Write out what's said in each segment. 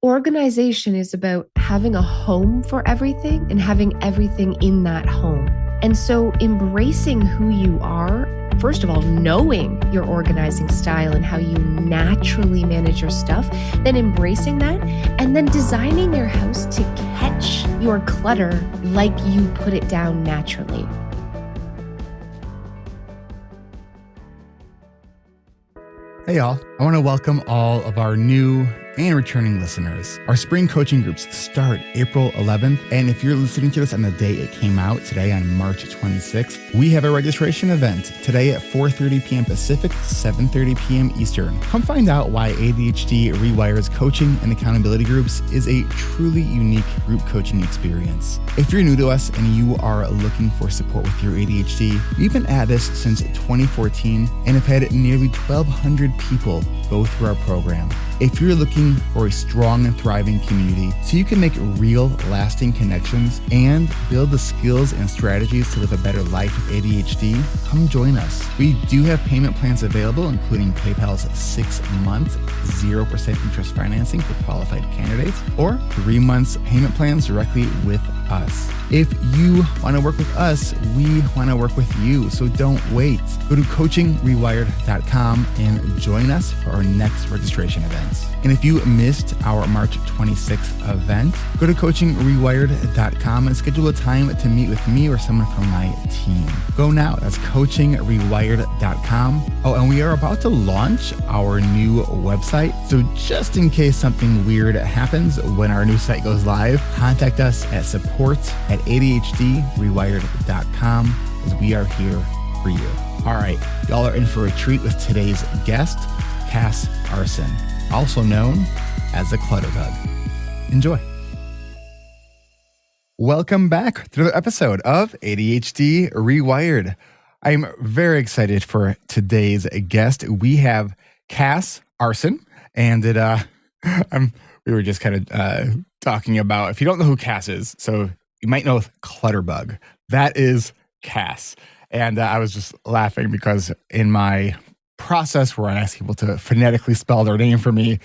Organization is about having a home for everything and having everything in that home. And so embracing who you are, first of all, knowing your organizing style and how you naturally manage your stuff, then embracing that, and then designing your house to catch your clutter like you put it down naturally. Hey y'all, I want to welcome all of our new and returning listeners. Our spring coaching groups start April 11th, and if you're listening to this on the day it came out, today on March 26th, we have a registration event today at 4:30 p.m. Pacific, 7:30 p.m. Eastern. Come find out why ADHD reWired's coaching and accountability groups is a truly unique group coaching experience. If you're new to us and you are looking for support with your ADHD, we've been at this since 2014 and have had nearly 1,200 people go through our program. If you're looking for a strong and thriving community so you can make real, lasting connections and build the skills and strategies to live a better life with ADHD, come join us. We do have payment plans available, including PayPal's 6-month, 0% interest financing for qualified candidates, or 3 months payment plans directly with us. If you want to work with us, we want to work with you, so don't wait. Go to coachingrewired.com and join us for our next registration events. And if you missed our March 26th event, go to coachingrewired.com and schedule a time to meet with me or someone from my team. Go now. That's coachingrewired.com. Oh, and we are about to launch our new website. So just in case something weird happens when our new site goes live, contact us at support@adhdrewired.com as we are here for you. All right, y'all are in for a treat with today's guest, Cas Aarssen, also known as the Clutterbug. Enjoy. Welcome back to another episode of ADHD reWired. I'm very excited for today's guest. We have Cas Aarssen, and we were just kind of talking about, if you don't know who Cas is, so you might know Clutterbug. That is Cas. And I was just laughing because in my process where I ask people to phonetically spell their name for me,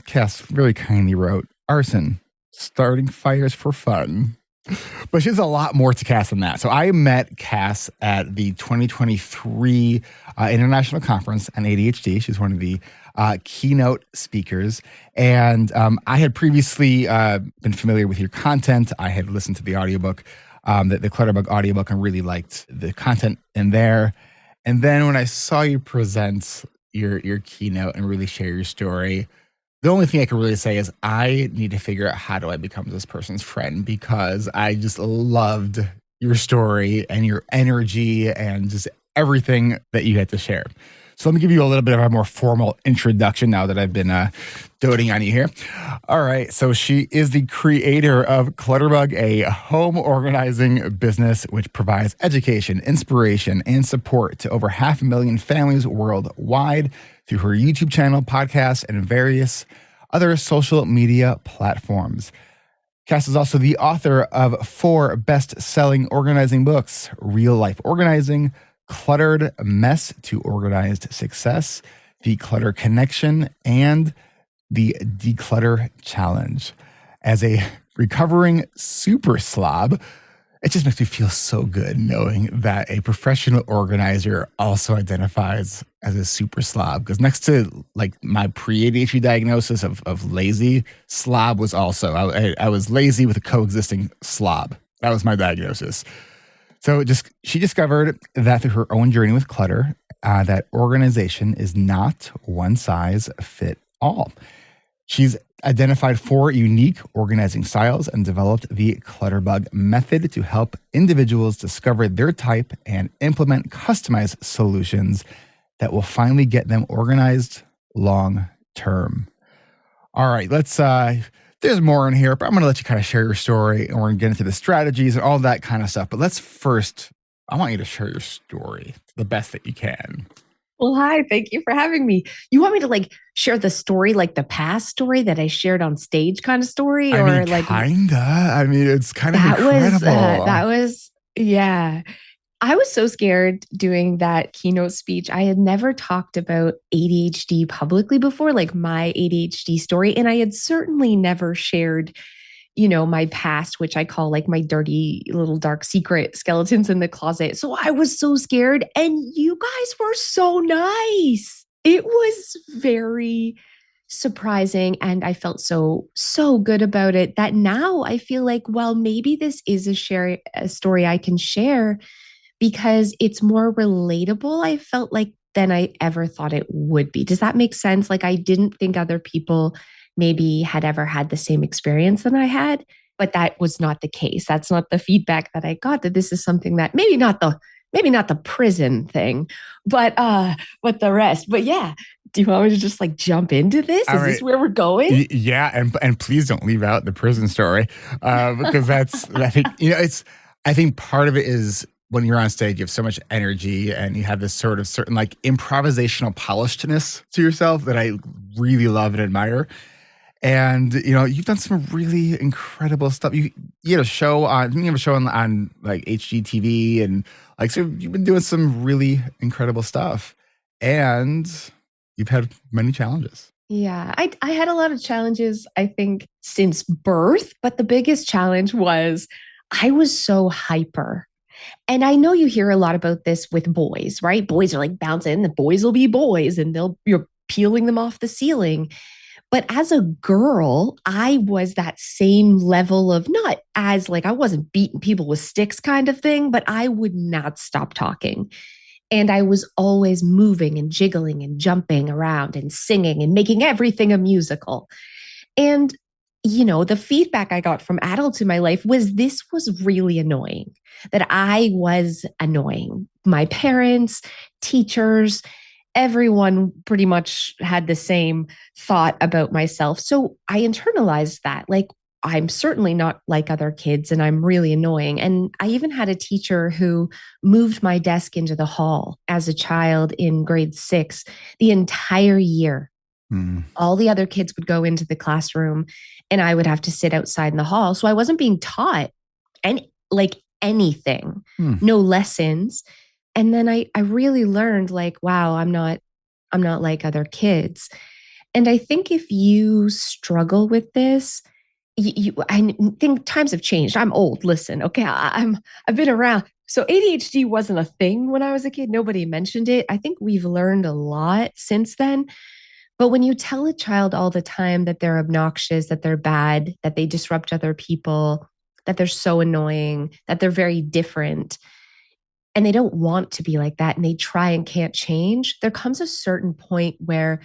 Cas really kindly wrote, Aarssen, starting fires for fun. But she's a lot more to Cas than that. So I met Cas at the 2023 International Conference on ADHD. She's one of the keynote speakers. And I had previously been familiar with your content. I had listened to the audiobook, the Clutterbug audiobook, and really liked the content in there. And then when I saw you present your keynote and really share your story, the only thing I can really say is I need to figure out how do I become this person's friend, because I just loved your story and your energy and just everything that you had to share. So let me give you a little bit of a more formal introduction now that I've been doting on you here. All right. So she is the creator of Clutterbug, a home organizing business which provides education, inspiration, and support to over 500,000 families worldwide through her YouTube channel, podcast, and various other social media platforms. Cas is also the author of 4 best-selling organizing books: Real Life Organizing, Cluttered Mess to Organized Success, Declutter Connection, and the Declutter Challenge. As a recovering super slob, it just makes me feel so good knowing that a professional organizer also identifies as a super slob. Because next to like my pre-ADHD diagnosis of lazy, slob was also, I was lazy with a coexisting slob. That was my diagnosis. So she discovered that through her own journey with clutter, that organization is not one size fit all. She's identified 4 unique organizing styles and developed the Clutterbug method to help individuals discover their type and implement customized solutions that will finally get them organized long term. All right, there's more in here, but I'm going to let you kind of share your story, and we're going to get into the strategies and all that kind of stuff. But I want you to share your story the best that you can. Well, hi, thank you for having me. You want me to share the story, like the past story that I shared on stage kind of story? Kinda. I mean, it's kind of incredible. Yeah. I was so scared doing that keynote speech. I had never talked about ADHD publicly before, like my ADHD story. And I had certainly never shared, my past, which I call like my dirty little dark secret skeletons in the closet. So I was so scared. And you guys were so nice. It was very surprising. And I felt so good about it that now I feel like, well, maybe this is a story I can share because it's more relatable, I felt like, than I ever thought it would be. Does that make sense? Like, I didn't think other people maybe had ever had the same experience than I had, but that was not the case. That's not the feedback that I got, that this is something that maybe not the prison thing, but the rest. But yeah, do you want me to just like jump into this? All Is this right. where we're going? Yeah, and please don't leave out the prison story, because that's I think I think part of it is when you're on stage, you have so much energy and you have this sort of certain like improvisational polishedness to yourself that I really love and admire. And you've done some really incredible stuff. You had a show on like HGTV, and like so you've been doing some really incredible stuff, and you've had many challenges. Yeah, I had a lot of challenges, I think, since birth, but the biggest challenge was I was so hyper. And I know you hear a lot about this with boys, right? Boys are like bouncing, the boys will be boys and you're peeling them off the ceiling. But as a girl, I was that same level of, not as like I wasn't beating people with sticks kind of thing, but I would not stop talking. And I was always moving and jiggling and jumping around and singing and making everything a musical. And, the feedback I got from adults in my life was this was really annoying, that I was annoying. My parents, teachers, everyone pretty much had the same thought about myself. So I internalized that. Like, I'm certainly not like other kids and I'm really annoying. And I even had a teacher who moved my desk into the hall as a child in grade 6 the entire year. Mm. All the other kids would go into the classroom and I would have to sit outside in the hall. So I wasn't being taught any like anything, Hmm. no lessons. And then I really learned like, wow, I'm not like other kids. And I think if you struggle with this, I think times have changed. I'm old. Listen, okay, I've been around. So ADHD wasn't a thing when I was a kid. Nobody mentioned it. I think we've learned a lot since then. But when you tell a child all the time that they're obnoxious, that they're bad, that they disrupt other people, that they're so annoying, that they're very different, and they don't want to be like that and they try and can't change, there comes a certain point where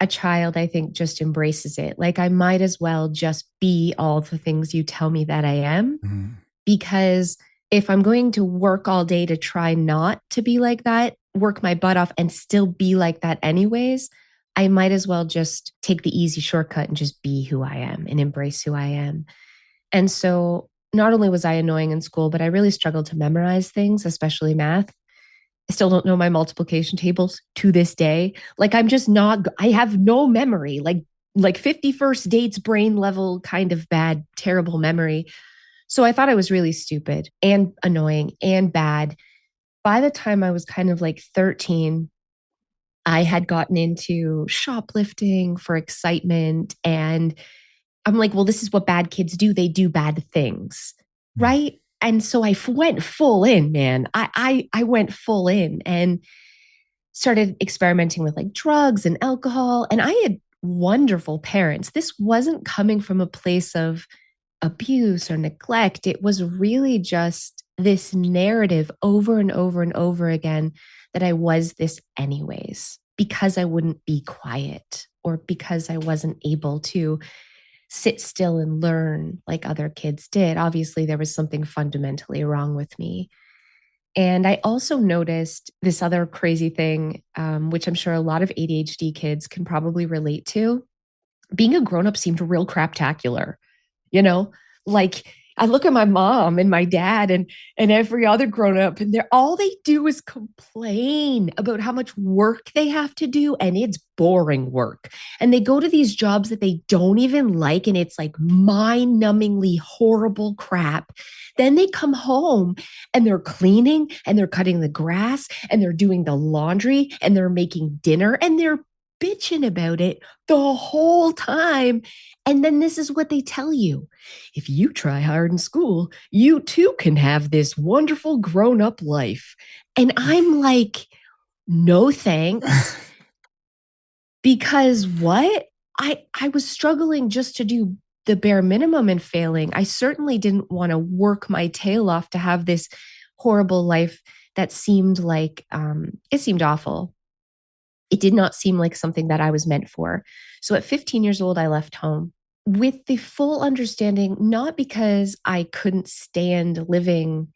a child, I think, just embraces it. Like, I might as well just be all the things you tell me that I am, Mm. because if I'm going to work all day to try not to be like that, work my butt off and still be like that anyways, I might as well just take the easy shortcut and just be who I am and embrace who I am. And so not only was I annoying in school, but I really struggled to memorize things, especially math. I still don't know my multiplication tables to this day. Like, I'm just not, I have no memory, like 51st dates brain level kind of bad, terrible memory. So I thought I was really stupid and annoying and bad. By the time I was kind of like 13, I had gotten into shoplifting for excitement. And I'm like, well, this is what bad kids do. They do bad things. Mm. Right. And so I went full in, man. I went full in and started experimenting with like drugs and alcohol. And I had wonderful parents. This wasn't coming from a place of abuse or neglect. It was really just this narrative over and over and over again that I was this anyways, because I wouldn't be quiet or because I wasn't able to sit still and learn like other kids did. Obviously, there was something fundamentally wrong with me. And I also noticed this other crazy thing, which I'm sure a lot of ADHD kids can probably relate to. Being a grown up seemed real craptacular, you know? Like, I look at my mom and my dad and every other grown up, and they're all they do is complain about how much work they have to do, and it's boring work. And they go to these jobs that they don't even like, and it's like mind-numbingly horrible crap. Then they come home and they're cleaning and they're cutting the grass and they're doing the laundry and they're making dinner and they're bitching about it the whole time. And then this is what they tell you: if you try hard in school, you too can have this wonderful grown up life. And I'm like, no thanks. Because what? I was struggling just to do the bare minimum and failing. I certainly didn't want to work my tail off to have this horrible life that seemed like it seemed awful. It did not seem like something that I was meant for. So at 15 years old, I left home with the full understanding, not because I couldn't stand living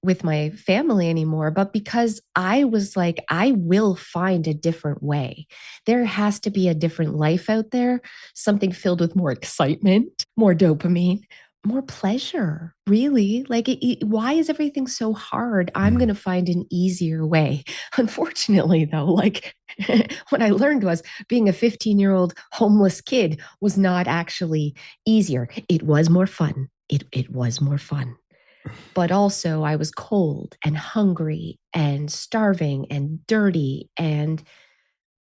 with my family anymore, but because I was like, I will find a different way. There has to be a different life out there, something filled with more excitement, more dopamine, more pleasure, really. Like, why is everything so hard? I'm going to find an easier way. Unfortunately, though, like what I learned was being a 15-year-old homeless kid was not actually easier. It was more fun. It was more fun. But also I was cold and hungry and starving and dirty. And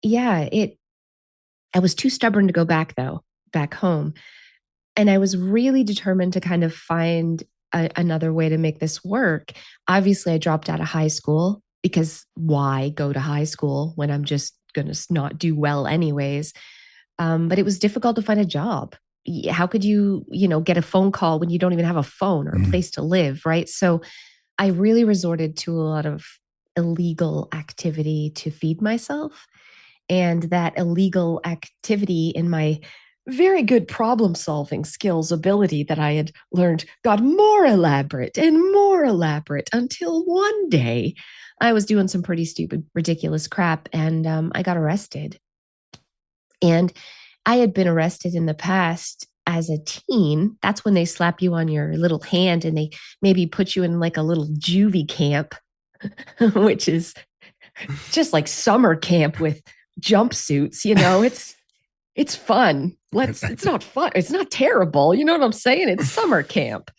yeah, I was too stubborn to go back though, back home. And I was really determined to kind of find another way to make this work. Obviously, I dropped out of high school because why go to high school when I'm just going to not do well anyways? But it was difficult to find a job. How could you get a phone call when you don't even have a phone or a place to live, right? So I really resorted to a lot of illegal activity to feed myself. And that illegal activity in my very good problem solving skills ability that I had learned got more elaborate and more elaborate until one day I was doing some pretty stupid, ridiculous crap and I got arrested. And I had been arrested in the past as a teen. That's when they slap you on your little hand and they maybe put you in like a little juvie camp, which is just like summer camp with jumpsuits. It's fun. It's not fun. It's not terrible. You know what I'm saying? It's summer camp.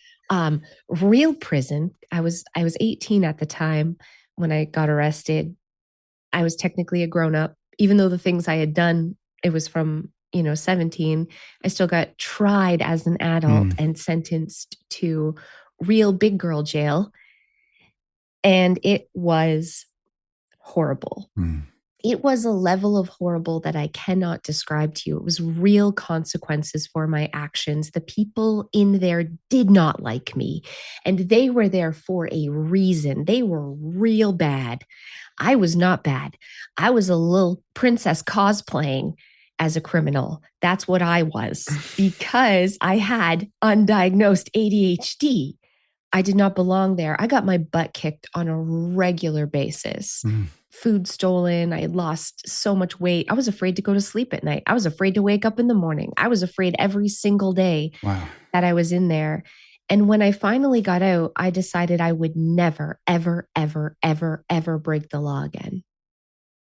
Real prison. I was 18 at the time when I got arrested. I was technically a grown up, even though the things I had done, it was from 17. I still got tried as an adult and sentenced to real big girl jail. And it was horrible. It was a level of horrible that I cannot describe to you. It was real consequences for my actions. The people in there did not like me, and they were there for a reason. They were real bad. I was not bad. I was a little princess cosplaying as a criminal. That's what I was because I had undiagnosed ADHD. I did not belong there. I got my butt kicked on a regular basis. Food stolen. I had lost so much weight. I was afraid to go to sleep at night. I was afraid to wake up in the morning. I was afraid every single day that I was in there. And when I finally got out, I decided I would never, ever, ever, ever, ever break the law again.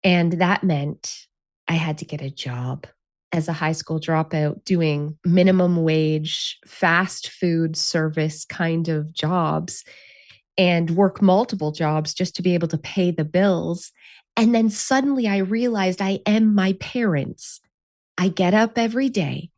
And that meant I had to get a job as a high school dropout doing minimum wage, fast food service kind of jobs and work multiple jobs just to be able to pay the bills. And then suddenly I realized I am my parents. I get up every day.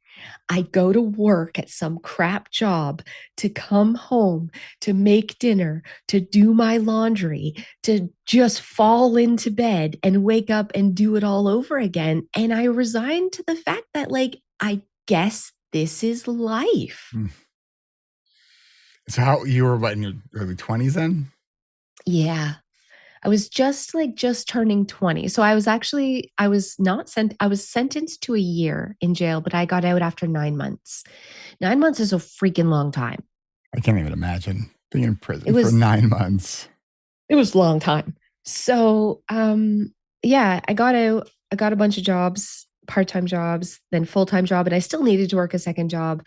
I go to work at some crap job to come home, to make dinner, to do my laundry, to just fall into bed and wake up and do it all over again. And I resigned to the fact that, like, I guess this is life. So how you were in your early 20s then? Yeah. I was just turning 20. So I was not I was sentenced to a year in jail, but I got out after 9 months. 9 months is a freaking long time. I can't even imagine being in prison for 9 months. It was a long time. So, yeah, I got out. I got a bunch of jobs, part-time jobs, then full-time job, and I still needed to work a second job,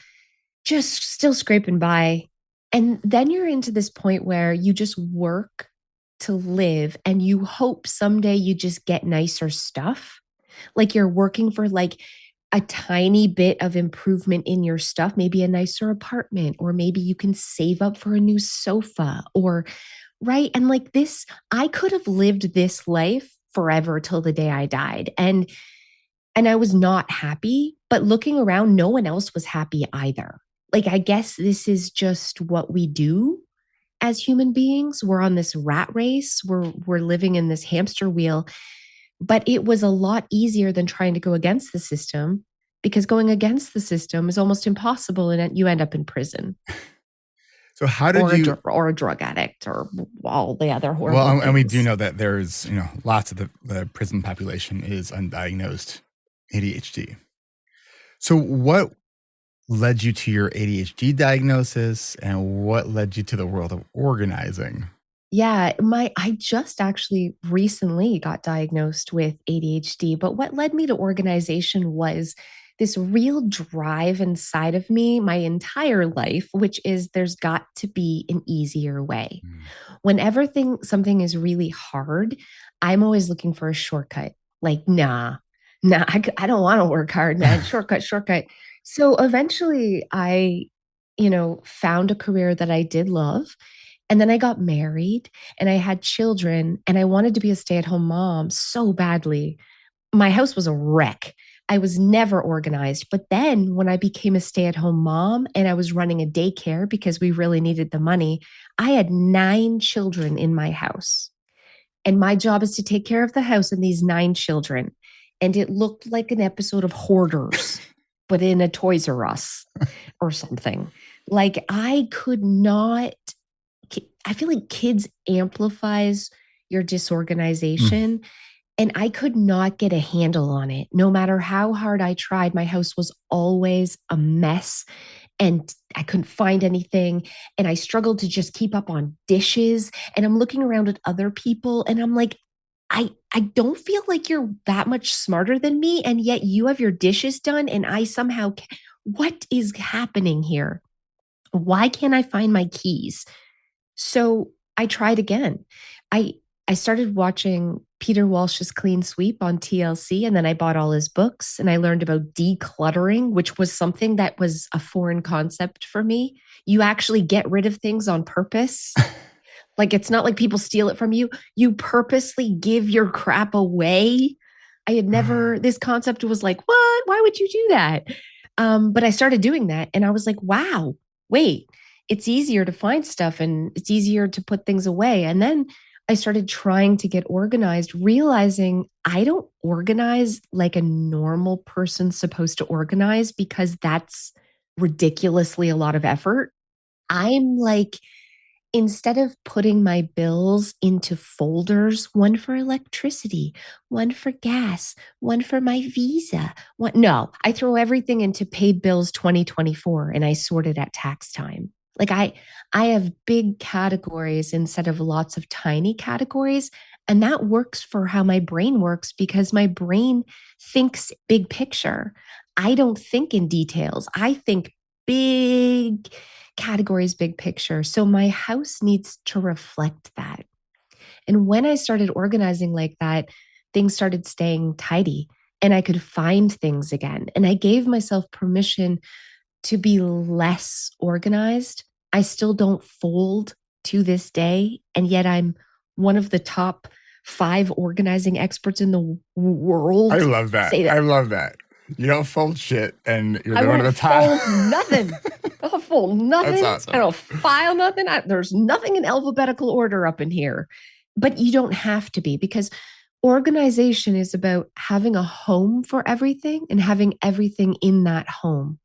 just still scraping by. And then you're into this point where you just work to live and you hope someday you just get nicer stuff. Like you're working for like a tiny bit of improvement in your stuff, maybe a nicer apartment, or maybe you can save up for a new sofa or right. And like this, I could have lived this life forever till the day I died. And I was not happy, but looking around, no one else was happy either. Like, I guess this is just what we do as human beings. We're on this rat race. We're living in this hamster wheel. But it was a lot easier than trying to go against the system because going against the system is almost impossible and you end up in prison So how did you? or a drug addict or all the other Well, horrible and we do things. know that there's lots of the prison population is undiagnosed ADHD. So what led you to your ADHD diagnosis, and what led you to the world of organizing? Yeah, my I just actually recently got diagnosed with ADHD, but what led me to organization was this real drive inside of me my entire life, which is there's got to be an easier way. Mm. Whenever something is really hard, I'm always looking for a shortcut. Like, nah, I don't want to work hard, man. Shortcut, shortcut. So eventually found a career that I did love. And then I got married and I had children and I wanted to be a stay at home mom so badly. My house was a wreck. I was never organized. But then when I became a stay at home mom and I was running a daycare because we really needed the money, I had 9 children in my house. And my job is to take care of the house and these 9 children. And it looked like an episode of Hoarders, but in a Toys R Us or something. Like I could not, I feel like kids amplifies your Mm. disorganization and I could not get a handle on it. No matter how hard I tried, my house was always a mess and I couldn't find anything. And I struggled to just keep up on dishes. And I'm looking around at other people and I'm like, I don't feel like you're that much smarter than me. And yet you have your dishes done. And I somehow, what is happening here? Why can't I find my keys? So I tried again. I I started watching Peter Walsh's Clean Sweep on TLC, and then I bought all his books and I learned about decluttering, which was something that was a foreign concept for me. You actually get rid of things on purpose. Like it's not like people steal it from you. You purposely give your crap away. I had never, this concept was like, what? Why would you do that? But I started doing that and I was like, wow, wait, it's easier to find stuff and it's easier to put things away. And then I started trying to get organized, realizing I don't organize like a normal person's supposed to organize because that's ridiculously a lot of effort. I'm like, instead of putting my bills into folders, one for electricity, one for gas, one for my visa, no, I throw everything into paid bills 2024 and I sort it at tax time. Like I have big categories instead of lots of tiny categories. And that works for how my brain works because my brain thinks big picture. I don't think in details. I think big categories, big picture. So my house needs to reflect that. And when I started organizing like that, things started staying tidy and I could find things again. And I gave myself permission to be less organized. I still don't fold to this day. And yet I'm one of the top 5 organizing experts in the I world. love that. Say I that. love that. You don't fold shit, and you're I one of won't the top. fold nothing. I'll fold That's nothing. I awesome. don't file nothing. There's nothing in alphabetical order up in here. But you don't have to be because organization is about having a home for everything and having everything in that home.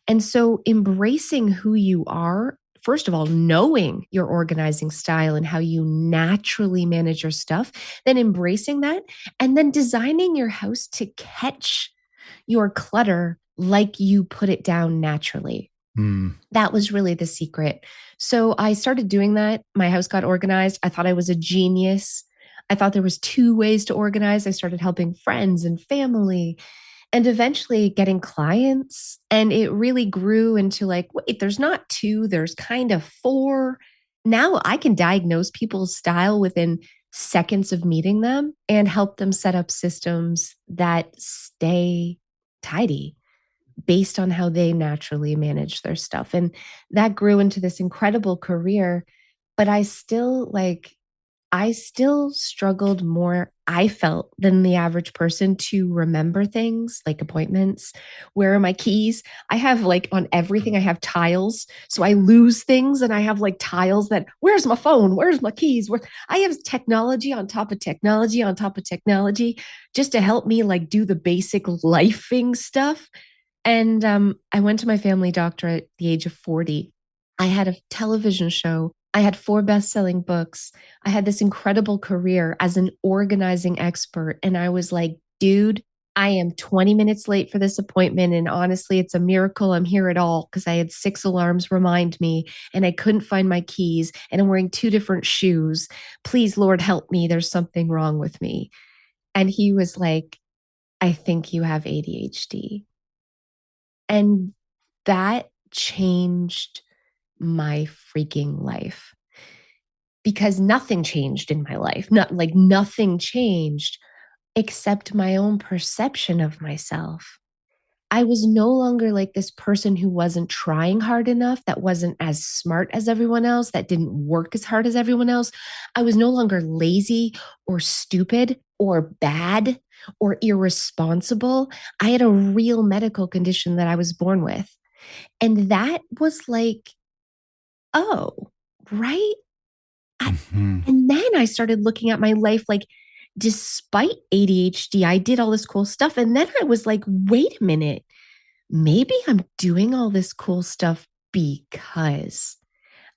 And so embracing who you are, first of all, knowing your organizing style and how you naturally manage your stuff, then embracing that, and then designing your house to catch your clutter like you put it down naturally. Mm. That was really the secret. So I started doing that. My house got organized. I thought I was a genius. I thought there was 2 ways to organize. I started helping friends and family. and eventually getting clients. And it really grew into like, wait, there's not two, there's kind of four. Now I can diagnose people's style within seconds of meeting them and help them set up systems that stay tidy based on how they naturally manage their stuff. And that grew into this incredible career. But I still struggled more, I felt, than the average person to remember things like appointments. Where are my keys? I have like on everything, I have tiles. So I lose things and I have like tiles that, where's my phone? Where's my keys? Where I have technology on top of technology on top of technology just to help me like do the basic lifing stuff. And I went to my family doctor at the age of 40. I had a television show. I had 4 best-selling books. I had this incredible career as an organizing expert. And I was like, dude, I am 20 minutes late for this appointment. And honestly, it's a miracle I'm here at all because I had 6 alarms remind me and I couldn't find my keys and I'm wearing 2 different shoes. Please, Lord, help me. There's something wrong with me. And he was like, I think you have ADHD. And that changed my freaking life because nothing changed in my life. Not like nothing changed except my own perception of myself. I was no longer like this person who wasn't trying hard enough, that wasn't as smart as everyone else, that didn't work as hard as everyone else. I was no longer lazy or stupid or bad or irresponsible. I had a real medical condition that I was born with. And that was like, oh, right? Mhm. And then I started looking at my life like, despite ADHD, I did all this cool stuff. And then I was like, wait a minute, maybe I'm doing all this cool stuff because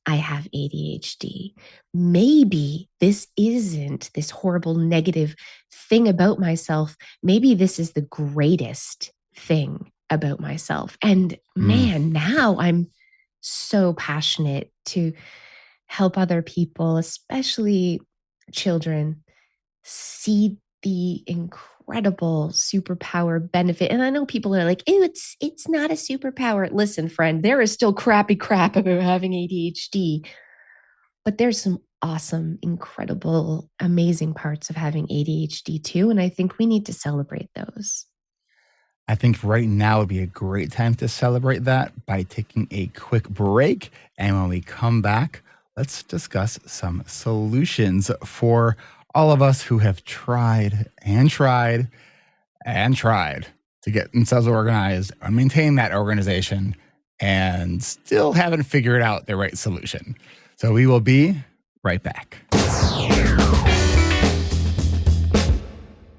I have ADHD. Maybe this isn't this horrible negative thing about myself. Maybe this is the greatest thing about myself. And Mm. man, now I'm so passionate to help other people, especially children, see the incredible superpower benefit. And I know people are like, "Ew, it's not a superpower." Listen, friend, there is still crappy crap about having ADHD, but there's some awesome, incredible, amazing parts of having ADHD too. And I think we need to celebrate those. I think right now would be a great time to celebrate that by taking a quick break. And when we come back, let's discuss some solutions for all of us who have tried and tried and tried to get themselves organized and maintain that organization and still haven't figured out the right solution. So we will be right back.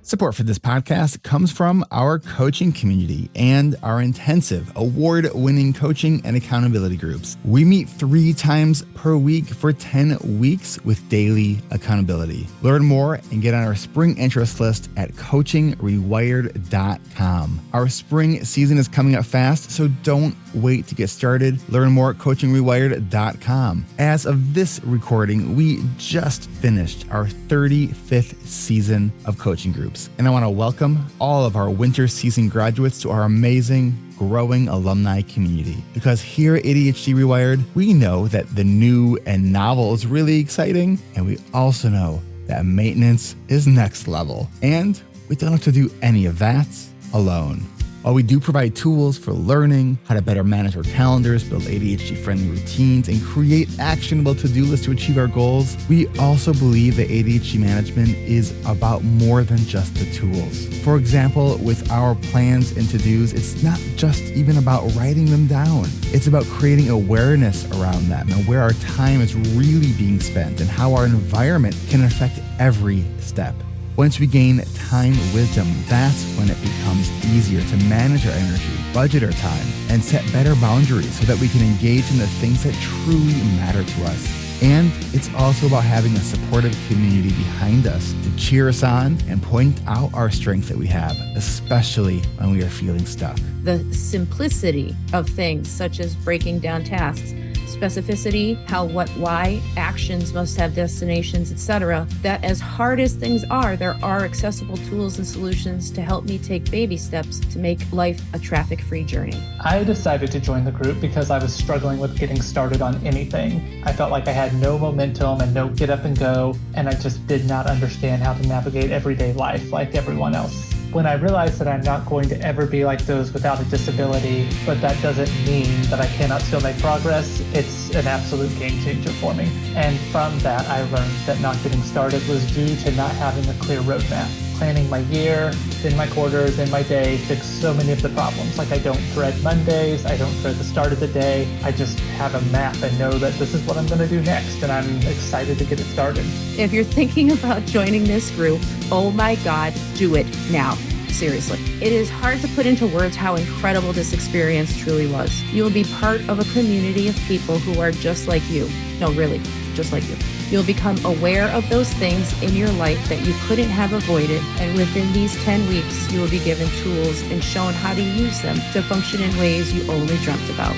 Support for this podcast comes from our coaching community and our intensive award-winning coaching and accountability groups. We meet 3 times per week for 10 weeks with daily accountability. Learn more and get on our spring interest list at coachingrewired.com. Our spring season is coming up fast, so don't wait to get started. Learn more at coachingrewired.com. As of this recording, we just finished our 35th season of coaching groups. And I want to welcome all of our winter season graduates to our amazing, growing alumni community. Because here at ADHD Rewired, we know that the new and novel is really exciting, and we also know that maintenance is next level. And we don't have to do any of that alone. While we do provide tools for learning how to better manage our calendars, build ADHD-friendly routines, and create actionable to-do lists to achieve our goals, we also believe that ADHD management is about more than just the tools. For example, with our plans and to-dos, it's not just even about writing them down. It's about creating awareness around them and where our time is really being spent and how our environment can affect every step. Once we gain time wisdom, that's when it becomes easier to manage our energy, budget our time, and set better boundaries so that we can engage in the things that truly matter to us. And it's also about having a supportive community behind us to cheer us on and point out our strengths that we have, especially when we are feeling stuck. The simplicity of things such as breaking down tasks specificity, how, what, why, actions must have destinations, etc., that as hard as things are, there are accessible tools and solutions to help me take baby steps to make life a traffic-free journey. I decided to join the group because I was struggling with getting started on anything. I felt like I had no momentum and no get up and go, and I just did not understand how to navigate everyday life like everyone else. When I realized that I'm not going to ever be like those without a disability, but that doesn't mean that I cannot still make progress, it's an absolute game changer for me. And from that, I learned that not getting started was due to not having a clear roadmap. Planning my year, then my quarter, then my day fixed so many of the problems. Like I don't dread Mondays, I don't dread the start of the day. I just have a map and know that this is what I'm going to do next, and I'm excited to get it started. If you're thinking about joining this group, oh my God, do it now. Seriously. It is hard to put into words how incredible this experience truly was. You will be part of a community of people who are just like you. No, really, just like you. You'll become aware of those things in your life that you couldn't have avoided, and within these 10 weeks, you will be given tools and shown how to use them to function in ways you only dreamt about.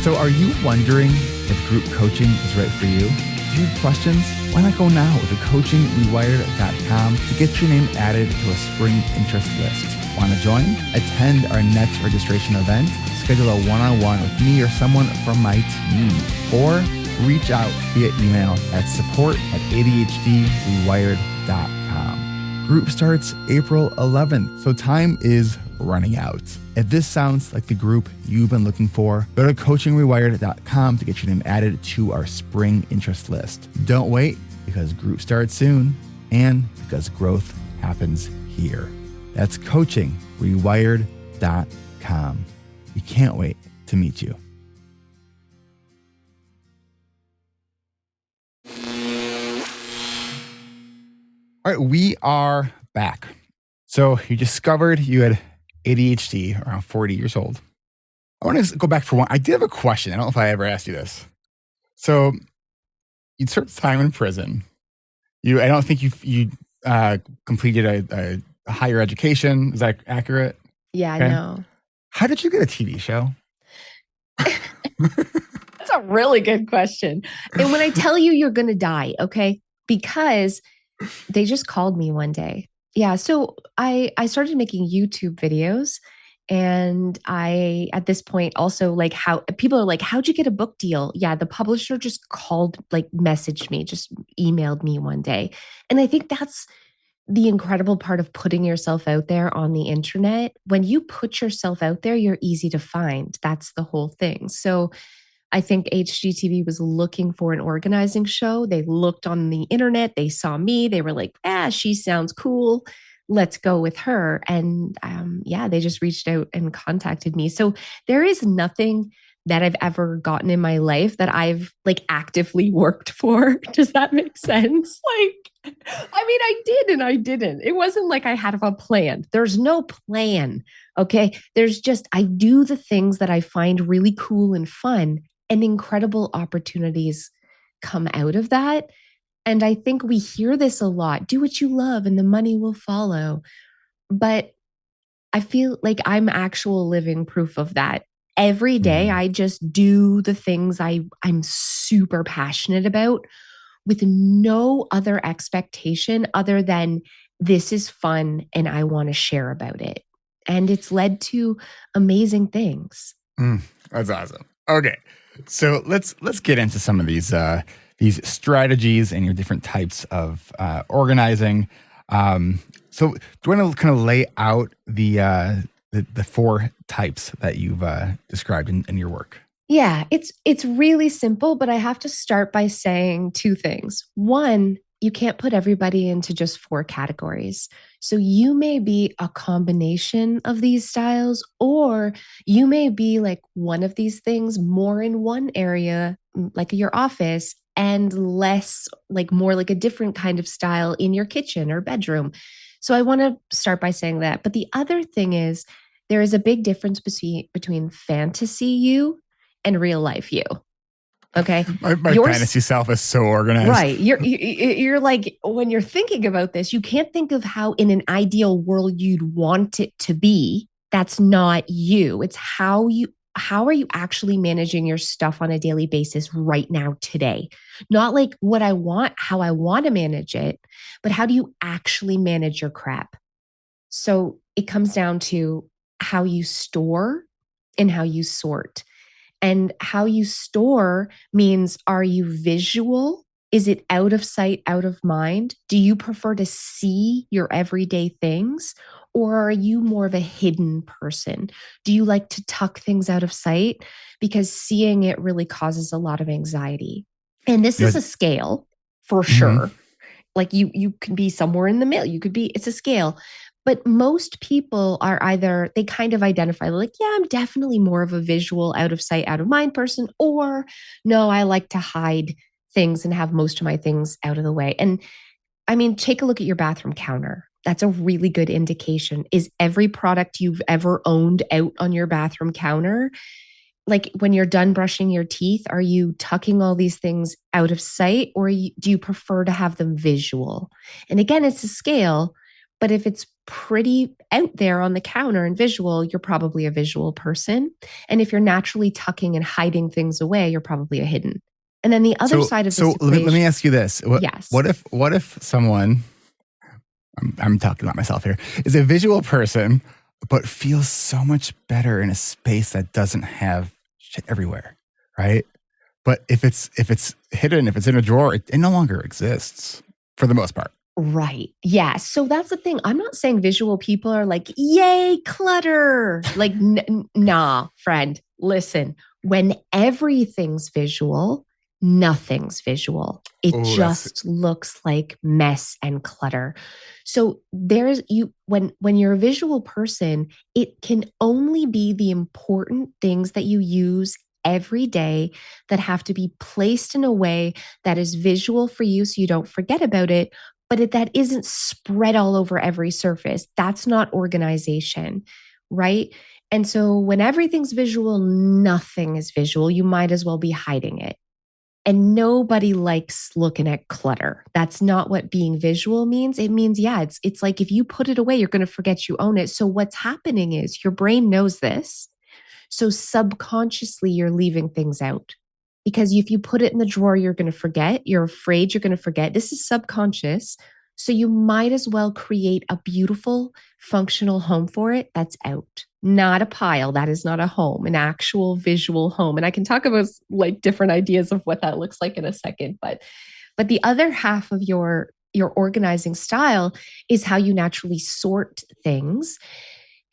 So are you wondering if group coaching is right for you? Do you have questions? Why not go now to coachingrewired.com to get your name added to a spring interest list? Want to join? Attend our next registration event, schedule a one-on-one with me or someone from my team, or reach out via email at support@adhdrewired.com. Group starts April 11th, so time is running out. If this sounds like the group you've been looking for, go to coachingrewired.com to get your name added to our spring interest list. Don't wait, because group starts soon and because growth happens here. That's coachingrewired.com. We can't wait to meet you. All right, we are back. So you discovered you had ADHD around 40 years old. I want to go back for one. I did have a question. I don't know if I ever asked you this. So you'd served time in prison. I don't think you completed a higher education. Is that accurate? Yeah, Okay. no. How did you get a TV show? That's a really good question. And when I tell you you're going to die, okay? Because they just called me one day. Yeah, so I started making YouTube videos, and I at this point also like how people are like, how'd you get a book deal? Yeah, the publisher just called, like messaged me, just emailed me one day. And I think that's the incredible part of putting yourself out there on the internet. When you put yourself out there, you're easy to find. That's the whole thing. So I think HGTV was looking for an organizing show. They looked on the internet, they saw me, they were like, she sounds cool. Let's go with her. And yeah, they just reached out and contacted me. So there is nothing that I've ever gotten in my life that I've like actively worked for. Does that make sense? Like, I mean, I did and I didn't. It wasn't like I had a plan. There's no plan. Okay. There's just, I do the things that I find really cool and fun, and incredible opportunities come out of that. And I think we hear this a lot. Do what you love and the money will follow. But I feel like I'm actual living proof of that. Every day I just do the things I'm super passionate about with no other expectation other than this is fun and I want to share about it. And it's led to amazing things. That's awesome. Okay. So let's get into some of these strategies and your different types of organizing. So do you want to kind of lay out the 4 types that you've described in your work? Yeah, it's really simple, but I have to start by saying 2 things. One, you can't put everybody into just 4 categories. So you may be a combination of these styles, or you may be like one of these things more in one area, like your office, and less like more like a different kind of style in your kitchen or bedroom. So I want to start by saying that. But the other thing is there is a big difference between fantasy you and real life you. Okay. My fantasy self is so organized. Right. You're like, when you're thinking about this, you can't think of how in an ideal world you'd want it to be. That's not you. It's how how are you actually managing your stuff on a daily basis right now today? Not like what I want, how I want to manage it, but how do you actually manage your crap? So it comes down to how you store and how you sort. And how you store means, are you visual? Is it out of sight, out of mind? Do you prefer to see your everyday things? Or are you more of a hidden person? Do you like to tuck things out of sight? Because seeing it really causes a lot of anxiety. And this Yeah. is a scale for Mhm. sure. Like you can be somewhere in the middle. You could be, it's a scale. But most people are either, they kind of identify like, yeah, I'm definitely more of a visual, out of sight, out of mind person, or no, I like to hide things and have most of my things out of the way. And I mean, take a look at your bathroom counter. That's a really good indication. Is every product you've ever owned out on your bathroom counter? Like when you're done brushing your teeth, are you tucking all these things out of sight, or do you prefer to have them visual? And again, it's a scale, but if it's pretty out there on the counter and visual, you're probably a visual person. And if you're naturally tucking and hiding things away, you're probably a hidden. And then the other So, side of this so let me equation, ask you this: yes. what if someone, I'm talking about myself here, is a visual person, but feels so much better in a space that doesn't have shit everywhere, right? But if it's hidden, if it's in a drawer, it no longer exists for the most part. Right. Yeah. So that's the thing. I'm not saying visual people are like, yay, clutter. Like, nah, friend, listen, when everything's visual, nothing's visual. It Oh, that's just looks like mess and clutter. So there's you when you're a visual person, it can only be the important things that you use every day that have to be placed in a way that is visual for you so you don't forget about it, but that isn't spread all over every surface. That's not organization, right? And so when everything's visual, nothing is visual. You might as well be hiding it. And nobody likes looking at clutter. That's not what being visual means. It means, yeah, it's like if you put it away, you're going to forget you own it. So what's happening is your brain knows this. So subconsciously, you're leaving things out. Because if you put it in the drawer, you're going to forget. You're afraid you're going to forget. This is subconscious. So you might as well create a beautiful, functional home for it that's out, not a pile. That is not a home, an actual visual home. And I can talk about like different ideas of what that looks like in a second. But the other half of your organizing style is how you naturally sort things.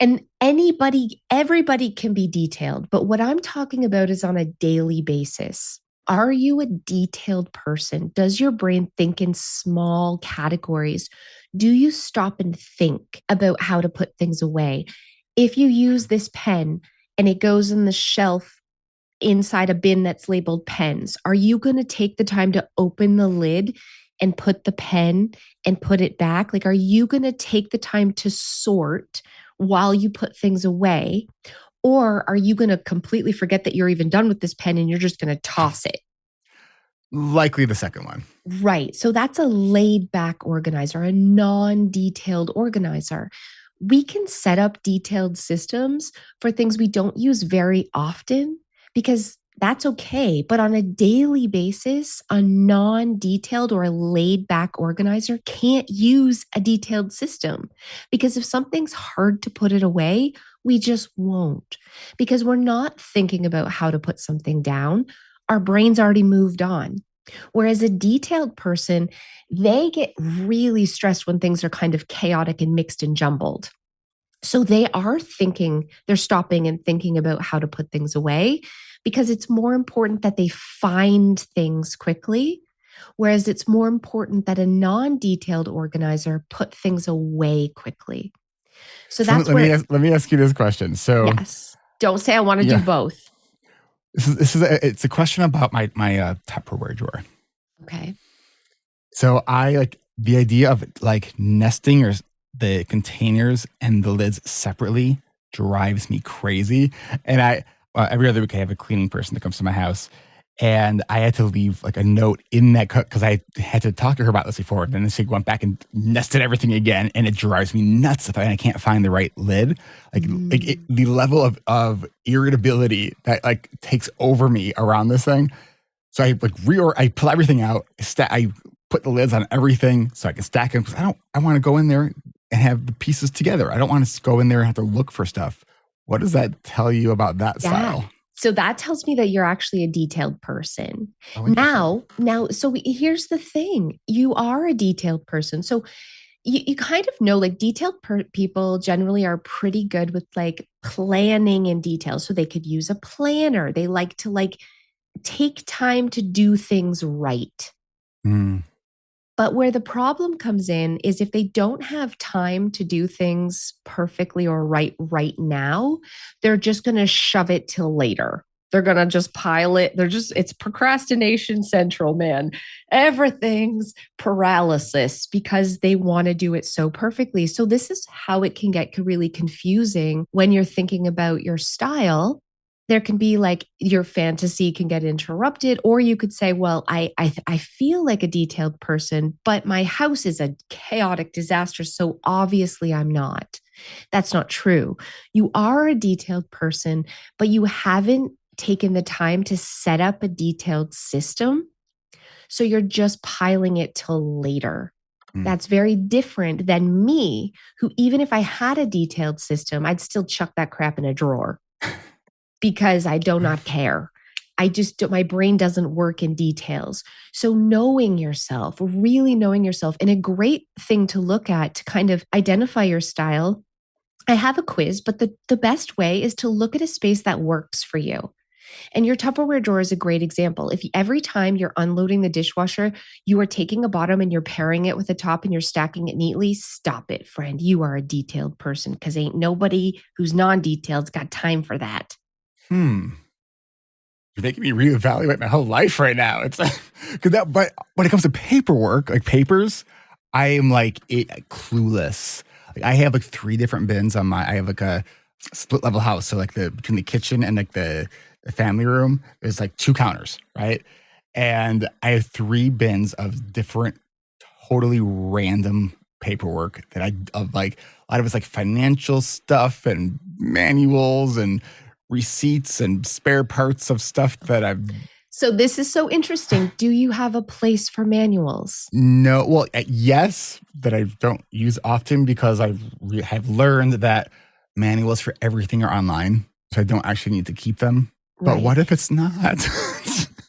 And everybody can be detailed, but what I'm talking about is on a daily basis. Are you a detailed person? Does your brain think in small categories? Do you stop and think about how to put things away? If you use this pen and it goes in the shelf inside a bin that's labeled pens, are you going to take the time to open the lid and put the pen and put it back? Like, are you going to take the time to sort while you put things away? Or are you going to completely forget that you're even done with this pen and you're just going to toss it? likely the second one. Right. So that's a laid back organizer, a non detailed organizer. We can set up detailed systems for things we don't use very often because that's okay. But on a daily basis, a non detailed or a laid back organizer can't use a detailed system because if something's hard to put it away, we just won't because we're not thinking about how to put something down. Our brain's already moved on. Whereas a detailed person, they get really stressed when things are kind of chaotic and mixed and jumbled. So they are thinking, they're stopping and thinking about how to put things away because it's more important that they find things quickly. Whereas it's more important that a non detailed organizer put things away quickly. So So that's where, let me ask you this question. So yes, don't say I want to do yeah, both. it's a question about my Tupperware drawer. Okay. So I like the idea of like nesting or the containers and the lids separately drives me crazy. And I every other week I have a cleaning person that comes to my house, And I had to leave like a note in that cook because I had to talk to her about this before. And then she went back and nested everything again. And it drives me nuts if I can't find the right lid. The level of irritability that like takes over me around this thing. So I like I pull everything out. I put the lids on everything so I can stack them because I want to go in there and have the pieces together. I don't want to go in there and have to look for stuff. What does that tell you about that style? So that tells me that you're actually a detailed person. Oh, So here's the thing. You are a detailed person. So you kind of know like detailed people generally are pretty good with like planning in detail. So they could use a planner. They like to like take time to do things right. But where the problem comes in is if they don't have time to do things perfectly or right now, they're just going to shove it till later. They're going to just pile it. It's procrastination central, man. Everything's paralysis because they want to do it so perfectly. So this is how it can get really confusing when you're thinking about your style. There can be like your fantasy can get interrupted, or you could say, well, I feel like a detailed person, but my house is a chaotic disaster. So obviously I'm not. That's not true. You are a detailed person, but you haven't taken the time to set up a detailed system. So you're just piling it till later. That's very different than me, who even if I had a detailed system, I'd still chuck that crap in a drawer. Because I do not care. My brain doesn't work in details. So knowing yourself, really knowing yourself, and a great thing to look at to kind of identify your style. I have a quiz, but the best way is to look at a space that works for you. And your Tupperware drawer is a great example. If every time you're unloading the dishwasher, you are taking a bottom and you're pairing it with a top and you're stacking it neatly, stop it, friend. You are a detailed person because ain't nobody who's non-detailed's got time for that. You're making me reevaluate my whole life right now. It's but when it comes to paperwork, like papers, I am like clueless. Like I have like 3 different bins on I have like a split level house. So like between the kitchen and like the family room, there's like 2 counters, right? And I have 3 bins of different, totally random paperwork that of like a lot of it's like financial stuff and manuals and receipts and spare parts of stuff that I've. So this is so interesting. Do you have a place for manuals? No. Well, yes, that I don't use often because I have learned that manuals for everything are online. So I don't actually need to keep them. But what if it's not?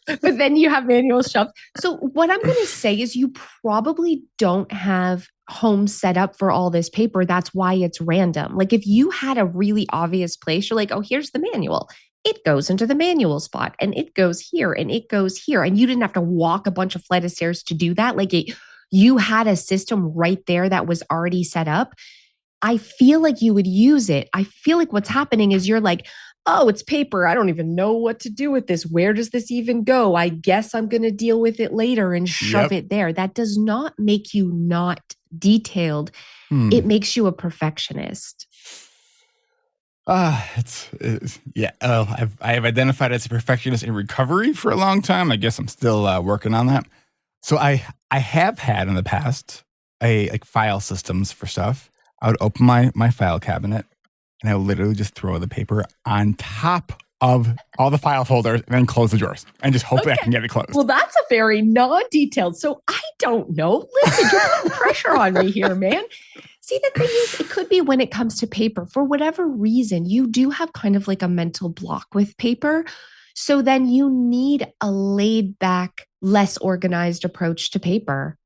But then you have manuals shelved. So what I'm going to say is you probably don't have home set up for all this paper. That's why it's random. Like if you had a really obvious place, you're like, oh, here's the manual. It goes into the manual spot and it goes here and it goes here. And you didn't have to walk a bunch of flight of stairs to do that. Like you had a system right there that was already set up. I feel like you would use it. I feel like what's happening is you're like, oh, it's paper. I don't even know what to do with this. Where does this even go? I guess I'm going to deal with it later and shove it there. That does not make you not detailed. It makes you a perfectionist. I have identified as a perfectionist in recovery for a long time. I guess I'm still working on that. So I have had in the past like file systems for stuff. I would open my file cabinet and I would literally just throw the paper on top of all the file folders and then close the drawers and just hope that I can get it closed. Well, that's a very non-detailed. So I don't know. Listen, you're putting pressure on me here, man. See, the thing is, it could be when it comes to paper, for whatever reason, you do have kind of like a mental block with paper. So then you need a laid back, less organized approach to paper.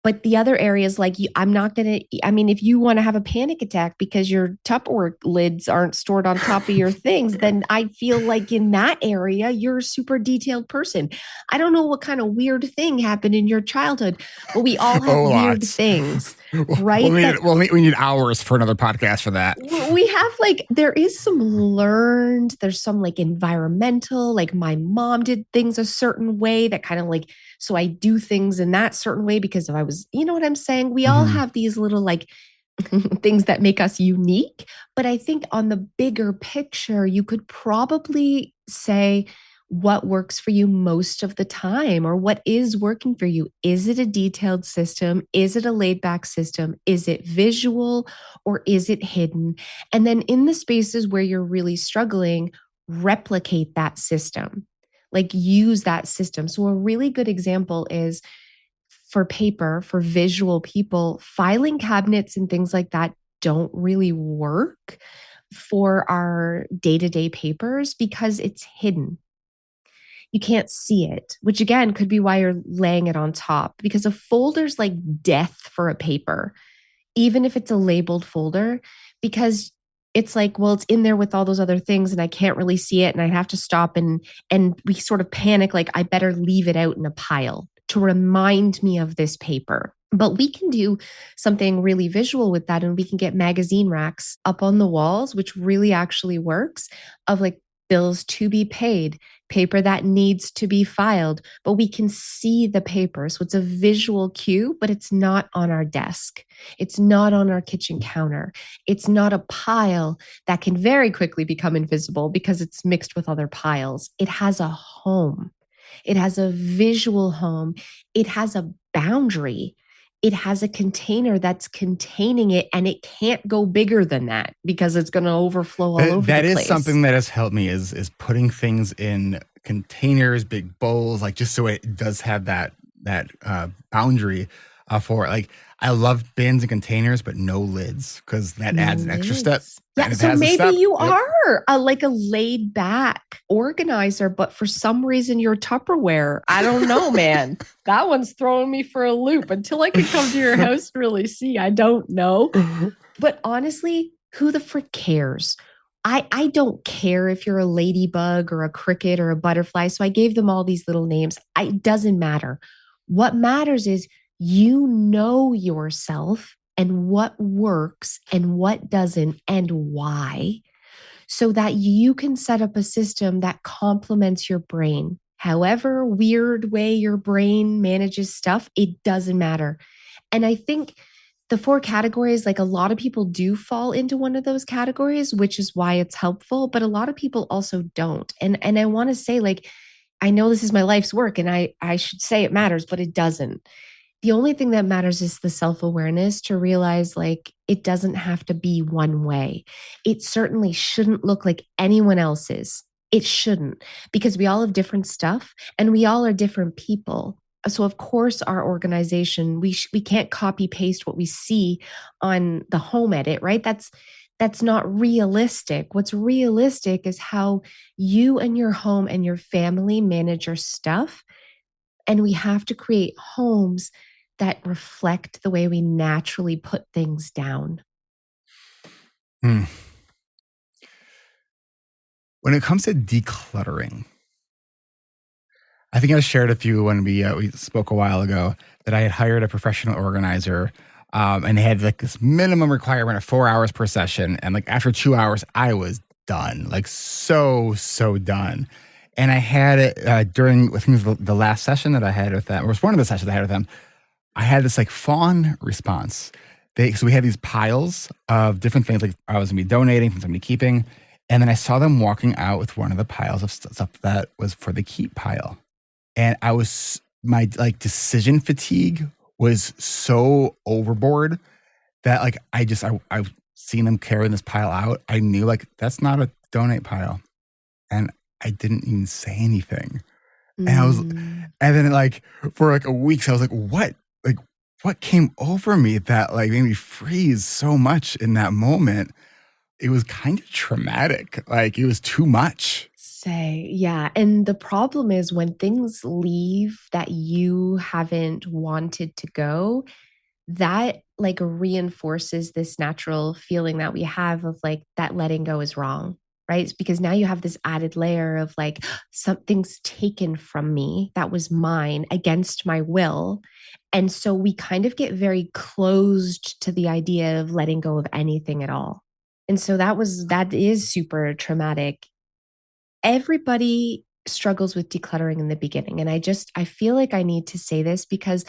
But the other areas, like I'm not going to, I mean, if you want to have a panic attack because your Tupperware lids aren't stored on top of your things, then I feel like in that area, you're a super detailed person. I don't know what kind of weird thing happened in your childhood, but we all have weird things, right? We need hours for another podcast for that. We have there is some learned, there's some like environmental, like my mom did things a certain way that kind of like, so I do things in that certain way because if I was, you know what I'm saying? We all have these little like things that make us unique. But I think on the bigger picture, you could probably say, what works for you most of the time, or what is working for you. Is it a detailed system? Is it a laid back system? Is it visual or is it hidden? And then in the spaces where you're really struggling, replicate that system, like use that system. So a really good example is for paper, for visual people, filing cabinets and things like that don't really work for our day-to-day papers because it's hidden. You can't see it, which again could be why you're laying it on top, because a folder's like death for a paper, even if it's a labeled folder, because it's like, well, it's in there with all those other things and I can't really see it and I have to stop and we sort of panic, like I better leave it out in a pile to remind me of this paper. But we can do something really visual with that, and we can get magazine racks up on the walls, which really actually works, of like bills to be paid, paper that needs to be filed, but we can see the paper. So it's a visual cue, but it's not on our desk. It's not on our kitchen counter. It's not a pile that can very quickly become invisible because it's mixed with other piles. It has a home. It has a visual home. It has a boundary. It has a container that's containing it, and it can't go bigger than that because it's going to overflow all over That the is place. something that has helped me is putting things in containers, big bowls, like just so it does have that boundary for it. Like I love bins and containers, but no lids, because that adds an extra step. Yeah, And if it so has a maybe step, you yep. are like a laid back organizer, but for some reason you're Tupperware. I don't know, man. That one's throwing me for a loop. Until I can come to your house and really see, I don't know. But honestly, who the frick cares? I don't care if you're a ladybug or a cricket or a butterfly. So I gave them all these little names. It doesn't matter. What matters is you know yourself and what works and what doesn't and why, so that you can set up a system that complements your brain. However weird way your brain manages stuff, it doesn't matter. And I think the 4 categories, like a lot of people do fall into one of those categories, which is why it's helpful, but a lot of people also don't. And I want to say, like, I know this is my life's work and I should say it matters, but it doesn't. The only thing that matters is the self-awareness to realize, like, it doesn't have to be one way. It certainly shouldn't look like anyone else's. It shouldn't, because we all have different stuff and we all are different people. So of course our organization, we can't copy paste what we see on the home edit, right? That's not realistic. What's realistic is how you and your home and your family manage your stuff. And we have to create homes that reflect the way we naturally put things down. Hmm. When it comes to decluttering, I think I shared with you when we spoke a while ago that I had hired a professional organizer, and they had like this minimum requirement of 4 hours per session. And like after 2 hours, I was done, like so done. And I had it during, I think it was the last session that I had with them, or it was one of the sessions I had with them. I had this like fawn response. So we had these piles of different things, like I was gonna be donating, things I'm gonna be keeping. And then I saw them walking out with one of the piles of stuff that was for the keep pile. And my like decision fatigue was so overboard that like I've seen them carrying this pile out. I knew like that's not a donate pile. And I didn't even say anything. And then like for like a week, so I was like, what came over me that like made me freeze so much in that moment? It was kind of traumatic. Like it was too much. Yeah. And the problem is when things leave that you haven't wanted to go, that like reinforces this natural feeling that we have of like that letting go is wrong, right? It's because now you have this added layer of like something's taken from me that was mine against my will. And so we kind of get very closed to the idea of letting go of anything at all. And so that is super traumatic. Everybody struggles with decluttering in the beginning. And I feel like I need to say this because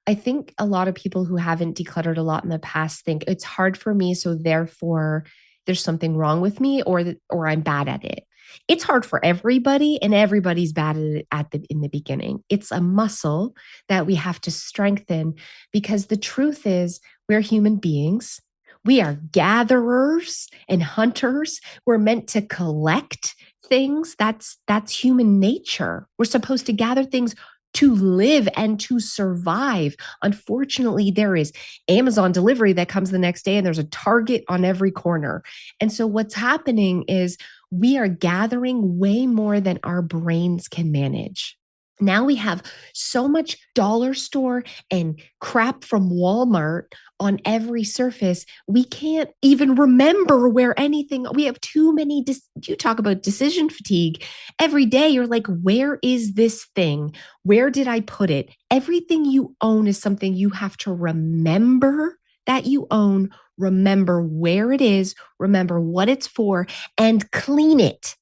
I think a lot of people who haven't decluttered a lot in the past think it's hard for me, so therefore there's something wrong with me or I'm bad at it. It's hard for everybody, and everybody's bad at it in the beginning. It's a muscle that we have to strengthen, because the truth is we're human beings. We are gatherers and hunters. We're meant to collect things. That's human nature. We're supposed to gather things to live and to survive. Unfortunately, there is Amazon delivery that comes the next day, and there's a Target on every corner. And so what's happening is we are gathering way more than our brains can manage. Now we have so much dollar store and crap from Walmart on every surface. We can't even remember where anything, we have too many, you talk about decision fatigue. Every day you're like, where is this thing? Where did I put it? Everything you own is something you have to remember that you own, remember where it is, remember what it's for, and clean it.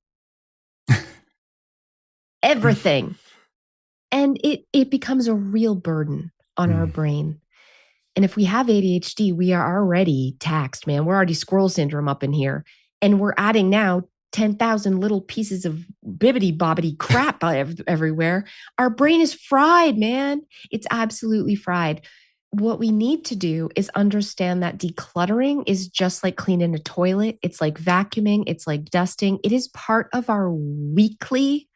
Everything. And it becomes a real burden on our brain. And if we have ADHD, we are already taxed, man. We're already squirrel syndrome up in here. And we're adding now 10,000 little pieces of bibbity bobbity crap everywhere. Our brain is fried, man. It's absolutely fried. What we need to do is understand that decluttering is just like cleaning a toilet. It's like vacuuming. It's like dusting. It is part of our weekly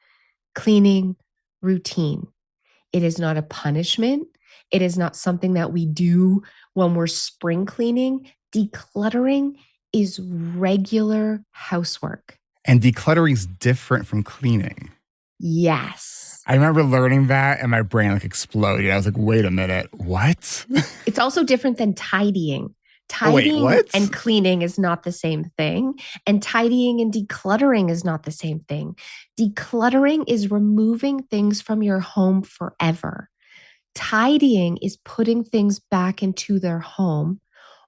cleaning routine. It is not a punishment. It is not something that we do when we're spring cleaning. Decluttering is regular housework. And decluttering is different from cleaning. Yes. I remember learning that and my brain like exploded. I was like, wait a minute, what? It's also different than tidying. Tidying and cleaning is not the same thing. And tidying and decluttering is not the same thing. Decluttering is removing things from your home forever. Tidying is putting things back into their home.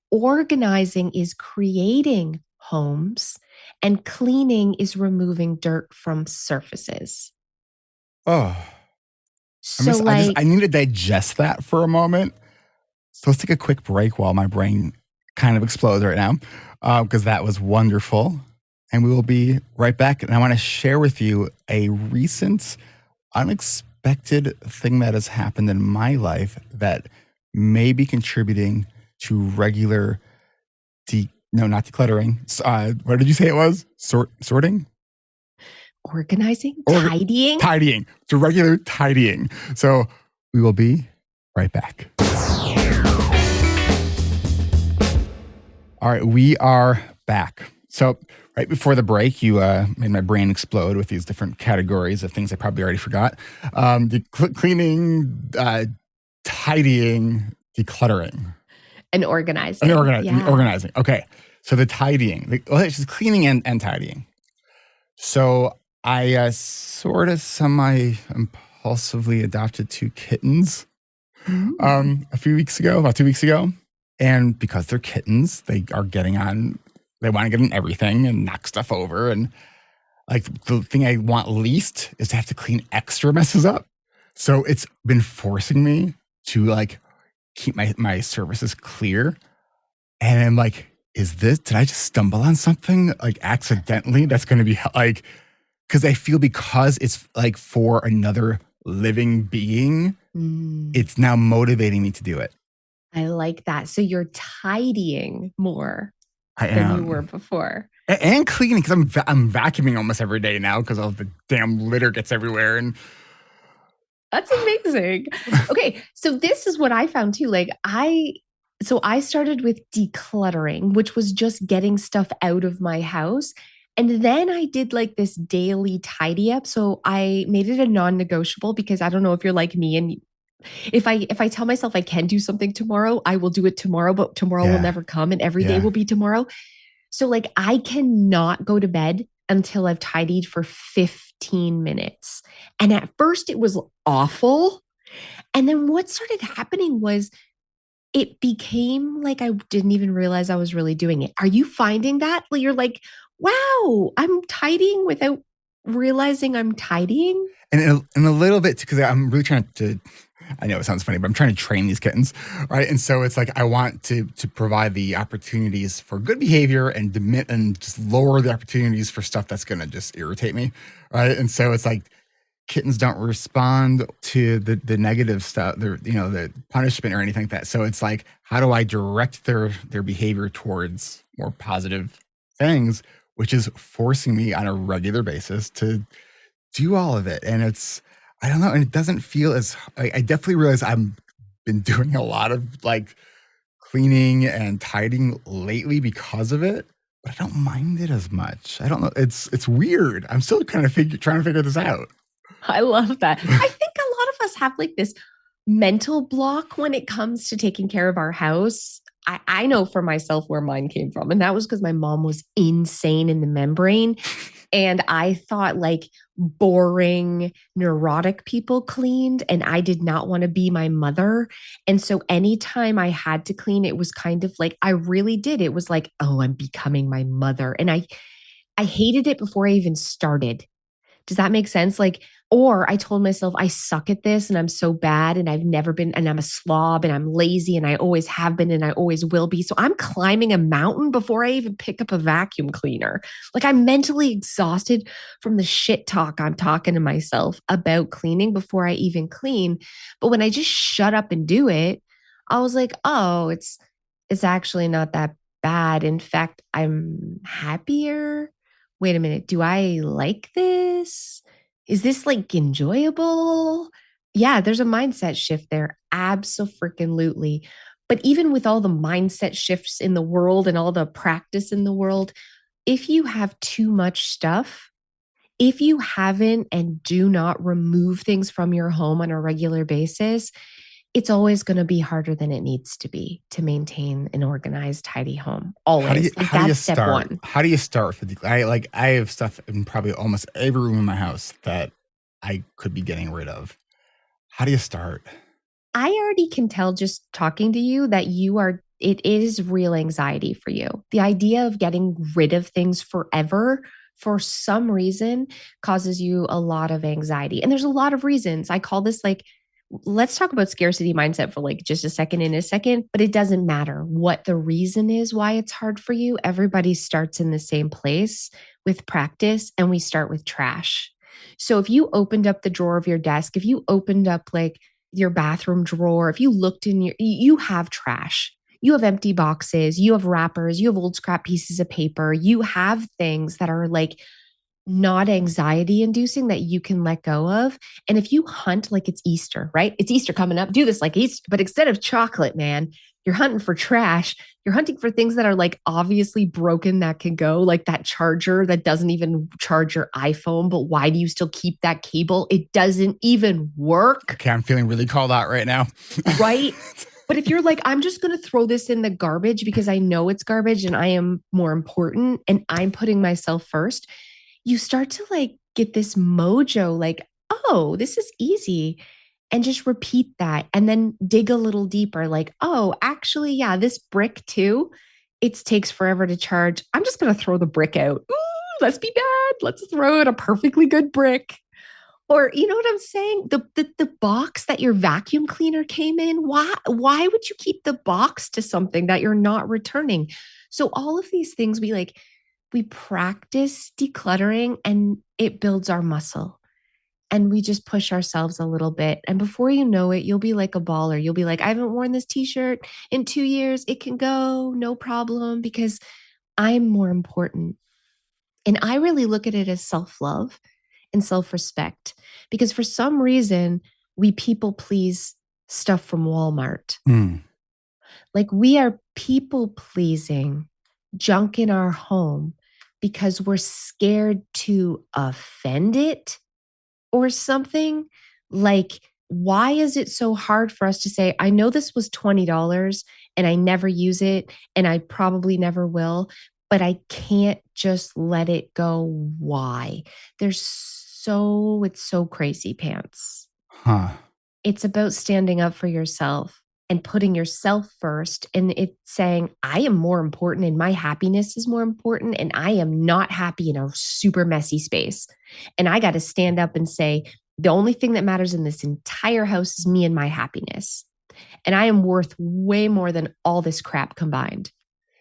Organizing is creating homes. And cleaning is removing dirt from surfaces. Oh. So I need to digest that for a moment. So let's take a quick break while my brain kind of explodes right now, because that was wonderful. And we will be right back. And I want to share with you a recent unexpected thing that has happened in my life that may be contributing to regular, not decluttering. What did you say it was? Sorting? Organizing? Tidying? Tidying. To regular tidying. So we will be right back. All right, we are back. So right before the break, you made my brain explode with these different categories of things I probably already forgot. Cleaning, tidying, decluttering. And organizing. Organizing. Okay. So the tidying. It's just cleaning and tidying. So I sort of semi-impulsively adopted 2 kittens about 2 weeks ago. And because they're kittens, they want to get on everything and knock stuff over. And like the thing I want least is to have to clean extra messes up. So it's been forcing me to like keep my surfaces clear. And I'm like, did I just stumble on something like accidentally? That's going to be like, because I feel because it's like for another living being, it's now motivating me to do it. I like that. So you're tidying more than you were before. And cleaning, because I'm vacuuming almost every day now because all the damn litter gets everywhere. And that's amazing. Okay, so this is what I found too. Like I started with decluttering, which was just getting stuff out of my house. And then I did like this daily tidy up. So I made it a non-negotiable, because I don't know if you're like me, and if I tell myself I can do something tomorrow, I will do it tomorrow, but tomorrow will never come, and every day will be tomorrow. So like I cannot go to bed until I've tidied for 15 minutes. And at first it was awful. And then what started happening was it became like I didn't even realize I was really doing it. Are you finding that? You're like, wow, I'm tidying without realizing I'm tidying? And a little bit, because I'm really trying to I know it sounds funny, but I'm trying to train these kittens, right? And so it's like I want to provide the opportunities for good behavior and just lower the opportunities for stuff that's going to just irritate me, right? And so it's like kittens don't respond to the negative stuff, the punishment or anything like that. So it's like, how do I direct their behavior towards more positive things, which is forcing me on a regular basis to do all of it. And it's, I don't know, and it doesn't feel as, I definitely realize I've been doing a lot of like cleaning and tidying lately because of it, but I don't mind it as much. I don't know. It's weird. I'm still kind of trying to figure this out. I love that. I think a lot of us have like this mental block when it comes to taking care of our house. I know for myself where mine came from. And that was because my mom was insane in the membrane. And I thought like boring, neurotic people cleaned, and I did not want to be my mother. And so anytime I had to clean, it was kind of like, I really did. It was like, oh, I'm becoming my mother. And I hated it before I even started. Does that make sense? Like, or I told myself I suck at this and I'm so bad and I've never been, and I'm a slob and I'm lazy and I always have been and I always will be. So I'm climbing a mountain before I even pick up a vacuum cleaner. Like I'm mentally exhausted from the shit talk I'm talking to myself about cleaning before I even clean. But when I just shut up and do it, I was like, oh, it's actually not that bad. In fact, I'm happier. Wait a minute, do I like this? Is this like enjoyable? Yeah, there's a mindset shift there. Absolutely. But even with all the mindset shifts in the world and all the practice in the world, if you have too much stuff, if you haven't and do not remove things from your home on a regular basis, it's always going to be harder than it needs to be to maintain an organized, tidy home. Always. That's step one. How do you start with the, I have stuff in probably almost every room in my house that I could be getting rid of. How do you start? I already can tell just talking to you that it is real anxiety for you. The idea of getting rid of things forever for some reason causes you a lot of anxiety. And there's a lot of reasons. I call this like, let's talk about scarcity mindset for like just a second, but it doesn't matter what the reason is why it's hard for you. Everybody starts in the same place with practice, and we start with trash. So if you opened up the drawer of your desk, if you opened up like your bathroom drawer, if you looked you have trash. You have empty boxes, you have wrappers, you have old scrap pieces of paper, you have things that are like not anxiety inducing that you can let go of. And if you hunt like it's Easter, right? It's Easter coming up, do this like Easter, but instead of chocolate, man, you're hunting for trash. You're hunting for things that are like obviously broken that can go, like that charger that doesn't even charge your iPhone. But why do you still keep that cable? It doesn't even work. Okay, I'm feeling really called out right now. Right? But if you're like, I'm just going to throw this in the garbage because I know it's garbage and I am more important and I'm putting myself first, you start to like get this mojo, like, oh, this is easy. And just repeat that and then dig a little deeper, like, oh, actually, yeah, this brick too, it takes forever to charge. I'm just going to throw the brick out. Ooh, let's be bad. Let's throw out a perfectly good brick. Or you know what I'm saying? The box that your vacuum cleaner came in, why would you keep the box to something that you're not returning? So all of these things we practice decluttering and it builds our muscle. And we just push ourselves a little bit. And before you know it, you'll be like a baller. You'll be like, I haven't worn this t-shirt in 2 years. It can go, no problem, because I'm more important. And I really look at it as self-love and self-respect, because for some reason, we people please stuff from Walmart. Like we are people pleasing junk in our home because we're scared to offend it or something. Like, why is it so hard for us to say, I know this was $20 and I never use it and I probably never will, but I can't just let it go. Why? It's so crazy pants. It's about standing up for yourself and putting yourself first. And it's saying, I am more important and my happiness is more important. And I am not happy in a super messy space. And I got to stand up and say, The only thing that matters in this entire house is me and my happiness. And I am worth way more than all this crap combined.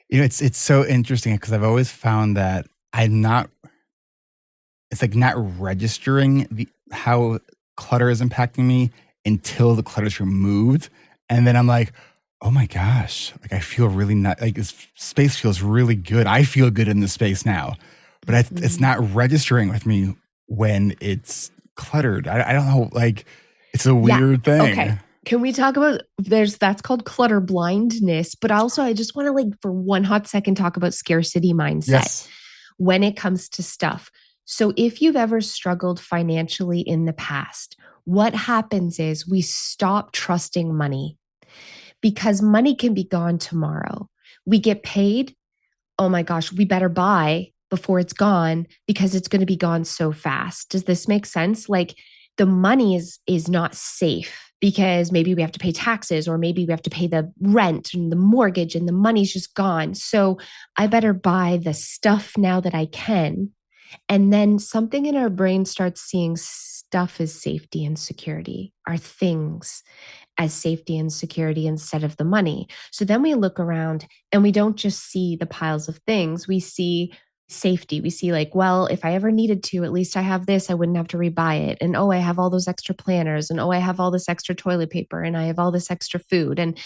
It's so interesting because I've always found that I'm not, it's like not registering how clutter is impacting me until the clutter is removed. And then I'm like, oh my gosh, like I feel really not, like this space feels really good. I feel good in this space now, but it's not registering with me when it's cluttered. I don't know, like it's a weird thing. Okay. Can we talk about that's called clutter blindness, but also I just want to like for one hot second talk about scarcity mindset when it comes to stuff. So if you've ever struggled financially in the past, what happens is we stop trusting money because money can be gone tomorrow. We get paid. Oh my gosh, we better buy before it's gone because it's going to be gone so fast. Does this make sense? Like the money is not safe because maybe we have to pay taxes or maybe we have to pay the rent and the mortgage and the money's just gone. So I better buy the stuff now that I can. And then something in our brain starts seeing stuff as safety and security, our things as safety and security instead of the money. So then we look around and we don't just see the piles of things, we see safety. We see like, well, if I ever needed to, at least I have this, I wouldn't have to rebuy it. And oh, I have all those extra planners and oh, I have all this extra toilet paper and I have all this extra food and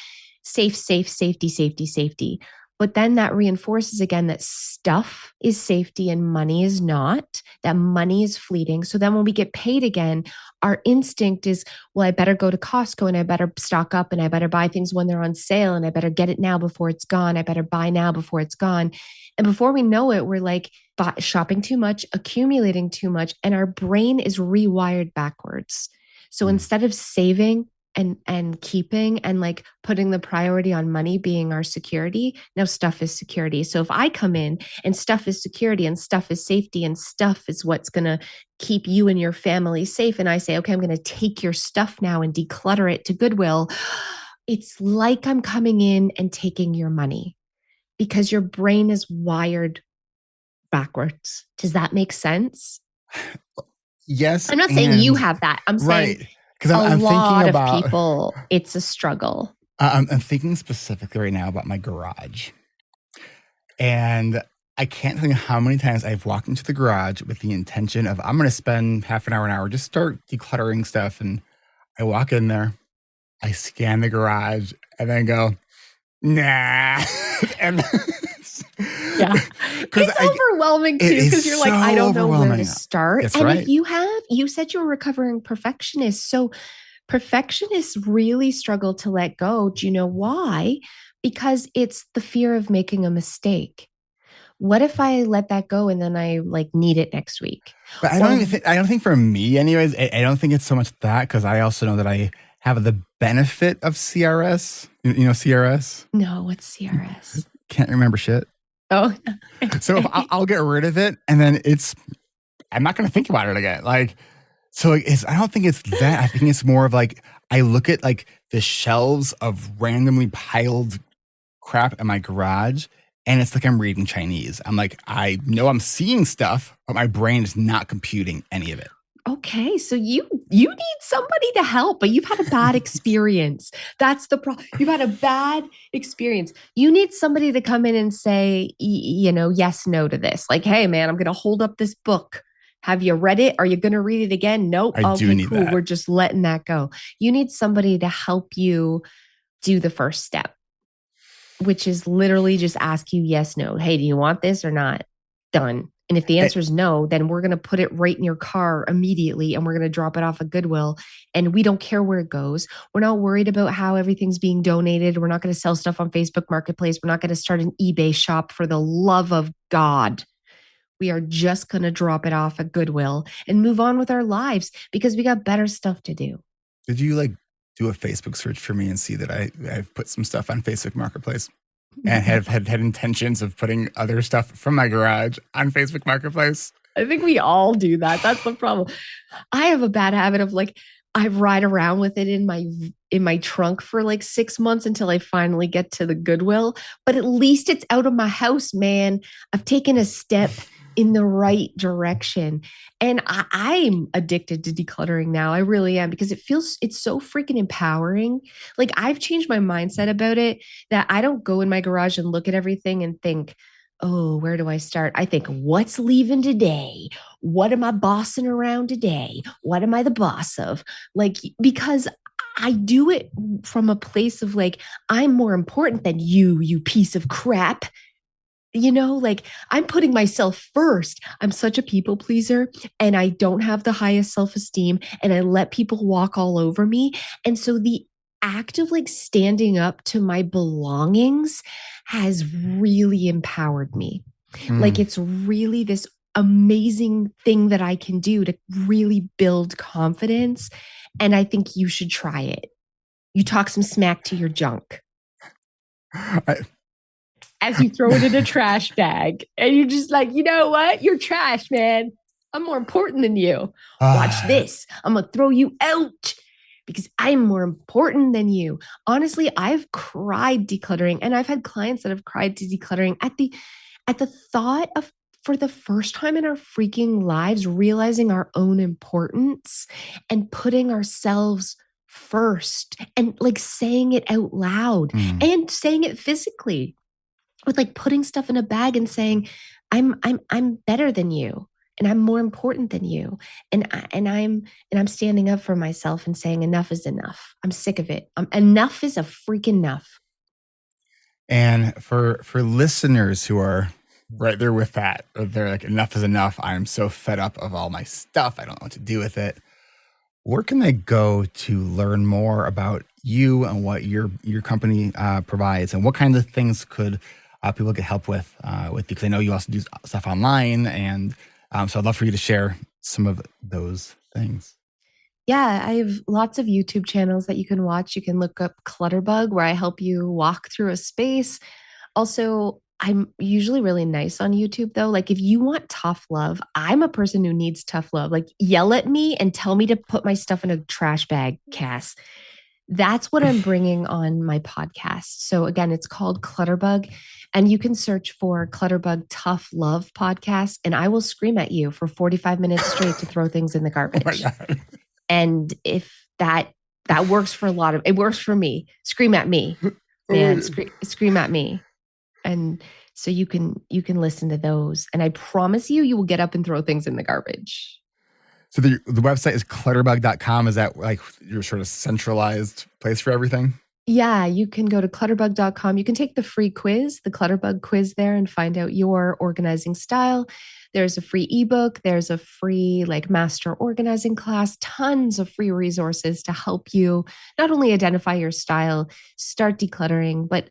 safety, safety, safety. But then that reinforces again that stuff is safety and money is not, that money is fleeting. So then when we get paid again, our instinct is, well, I better go to Costco and I better stock up and I better buy things when they're on sale and I better get it now before it's gone. I better buy now before it's gone. And before we know it, we're like shopping too much, accumulating too much, and our brain is rewired backwards. So instead of saving, and keeping and like putting the priority on money being our security, now stuff is security. So if I come in and stuff is security and stuff is safety and stuff is what's going to keep you and your family safe, and I say, okay, I'm going to take your stuff now and declutter it to Goodwill, it's like I'm coming in and taking your money because your brain is wired backwards. Does that make sense? Yes. I'm not saying you have that. I'm saying because I'm lot thinking about of people, it's a struggle. I'm thinking specifically right now about my garage. And I can't tell you how many times I've walked into the garage with the intention of I'm going to spend half an hour, just start decluttering stuff. And I walk in there, I scan the garage, and then go, nah. And yeah. It's overwhelming too because you're like, I don't know where to start. That's and right. if you said you're a recovering perfectionist. So perfectionists really struggle to let go. Do you know why? Because it's the fear of making a mistake. What if I let that go and then I like need it next week? But I don't think for me anyways, I don't think it's so much that because I also know that I have the benefit of CRS. You know CRS? No, what's CRS? Can't remember shit. Oh. So if I'll get rid of it and then I'm not going to think about it again. Like, so I don't think it's that. I think it's more of like, I look at like the shelves of randomly piled crap in my garage and it's like I'm reading Chinese. I'm like, I know I'm seeing stuff, but my brain is not computing any of it. Okay, so you need somebody to help, but you've had a bad experience. That's the problem. You've had a bad experience. You need somebody to come in and say, yes, no to this. Like, hey, man, I'm going to hold up this book. Have you read it? Are you going to read it again? Nope. I do need that. We're just letting that go. You need somebody to help you do the first step, which is literally just ask you yes, no. Hey, do you want this or not? Done. And if the answer is no, then we're going to put it right in your car immediately and we're going to drop it off at Goodwill. And we don't care where it goes. We're not worried about how everything's being donated. We're not going to sell stuff on Facebook Marketplace. We're not going to start an eBay shop for the love of God. We are just going to drop it off at Goodwill and move on with our lives because we got better stuff to do. Did you do a Facebook search for me and see that I've put some stuff on Facebook Marketplace? And have had intentions of putting other stuff from my garage on Facebook Marketplace. I think we all do that. That's the problem. I have a bad habit of I ride around with it in my trunk for 6 months until I finally get to the Goodwill. But at least it's out of my house, man. I've taken a step in the right direction. And I'm addicted to decluttering now. I really am, because it's so freaking empowering. Like, I've changed my mindset about it, that I don't go in my garage and look at everything and think, oh, where do I start? I think, what's leaving today? What am I bossing around today? What am I the boss of? Like, because I do it from a place of like, I'm more important than you piece of crap. Like, I'm putting myself first. I'm such a people pleaser, and I don't have the highest self-esteem, and I let people walk all over me. And so the act of like standing up to my belongings has really empowered me. Like, it's really this amazing thing that I can do to really build confidence. And I think you should try it. You talk some smack to your junk. As you throw it in a trash bag, and you're just like, you know what? You're trash, man. I'm more important than you. Watch this. I'm going to throw you out because I'm more important than you. Honestly, I've cried decluttering, and I've had clients that have cried to decluttering at the thought of, for the first time in our freaking lives, realizing our own importance and putting ourselves first, and like saying it out loud and saying it physically, with like putting stuff in a bag and saying, I'm better than you, and I'm more important than you. And I'm standing up for myself and saying, enough is enough. I'm sick of it. Enough is a freaking enough. And for listeners who are right there with that, they're like, enough is enough. I'm so fed up of all my stuff. I don't know what to do with it. Where can they go to learn more about you and what your company provides, and what kind of things could people get help with you? Because I know you also do stuff online, and so I'd love for you to share some of those things. Yeah, I have lots of YouTube channels that you can watch. You can look up Clutterbug, where I help you walk through a space. Also, I'm usually really nice on YouTube, though. Like, if you want tough love, I'm a person who needs tough love. Like, yell at me and tell me to put my stuff in a trash bag, Cass. That's what I'm bringing on my podcast. So again, it's called Clutterbug, and you can search for Clutterbug Tough Love Podcast, and I will scream at you for 45 minutes straight to throw things in the garbage. Oh my God. And if that works for it works for me. Scream at me, man. Scream at me. And so you can listen to those, and I promise you will get up and throw things in the garbage. So the website is clutterbug.com. Is that like your sort of centralized place for everything? Yeah, you can go to clutterbug.com. You can take the free quiz, the Clutterbug quiz there, and find out your organizing style. There's a free ebook. There's a free like master organizing class, tons of free resources to help you not only identify your style, start decluttering, but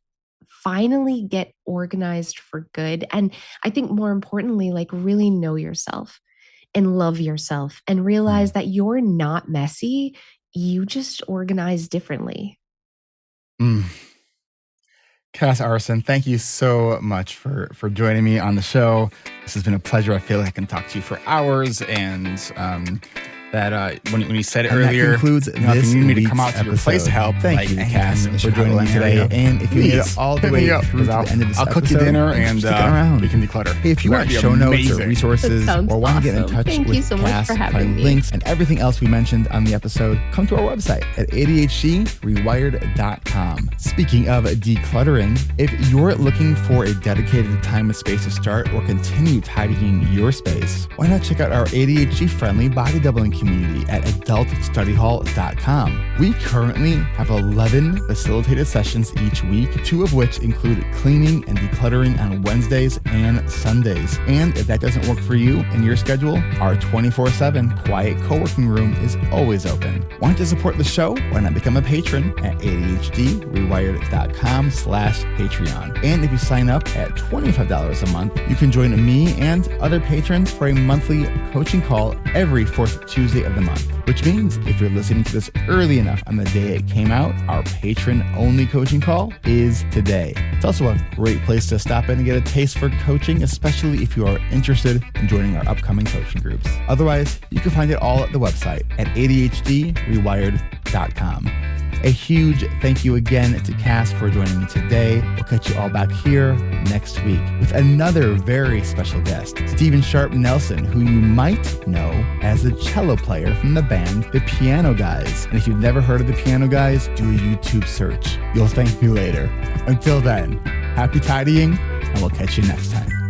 finally get organized for good. And I think more importantly, like, really know yourself and love yourself, and realize that you're not messy. You just organize differently. Cas Aarssen, thank you so much for joining me on the show. This has been a pleasure. I feel like I can talk to you for hours, and that when you said it and earlier, that concludes if you need me to come out to your place to help, Thank you, Cass, for joining me today. And if you made it all the way through to the end of this I'll episode, cook you dinner, and stick around. we can declutter. Hey, if you want show notes or resources, or want to get in touch Thank with you so much Cass, for having find me. links and everything else we mentioned on the episode, come to our website at ADHDrewired.com. Speaking of decluttering, if you're looking for a dedicated time and space to start or continue tidying your space, why not check out our ADHD-friendly body doubling community at adultstudyhall.com. We currently have 11 facilitated sessions each week, 2 of which include cleaning and decluttering on Wednesdays and Sundays. And if that doesn't work for you and your schedule, our 24/7 quiet co-working room is always open. Want to support the show? Why not become a patron at ADHDrewired.com/Patreon. And if you sign up at $25 a month, you can join me and other patrons for a monthly coaching call every 4th Tuesday of the month. Which means if you're listening to this early enough on the day it came out, our patron-only coaching call is today. It's also a great place to stop in and get a taste for coaching, especially if you are interested in joining our upcoming coaching groups. Otherwise, you can find it all at the website at ADHDrewired.com. A huge thank you again to Cas for joining me today. We'll catch you all back here next week with another very special guest, Stephen Sharp Nelson, who you might know as the cello player from the band The Piano Guys. And if you've never heard of The Piano Guys, do a YouTube search. You'll thank me later. Until then, happy tidying, and we'll catch you next time.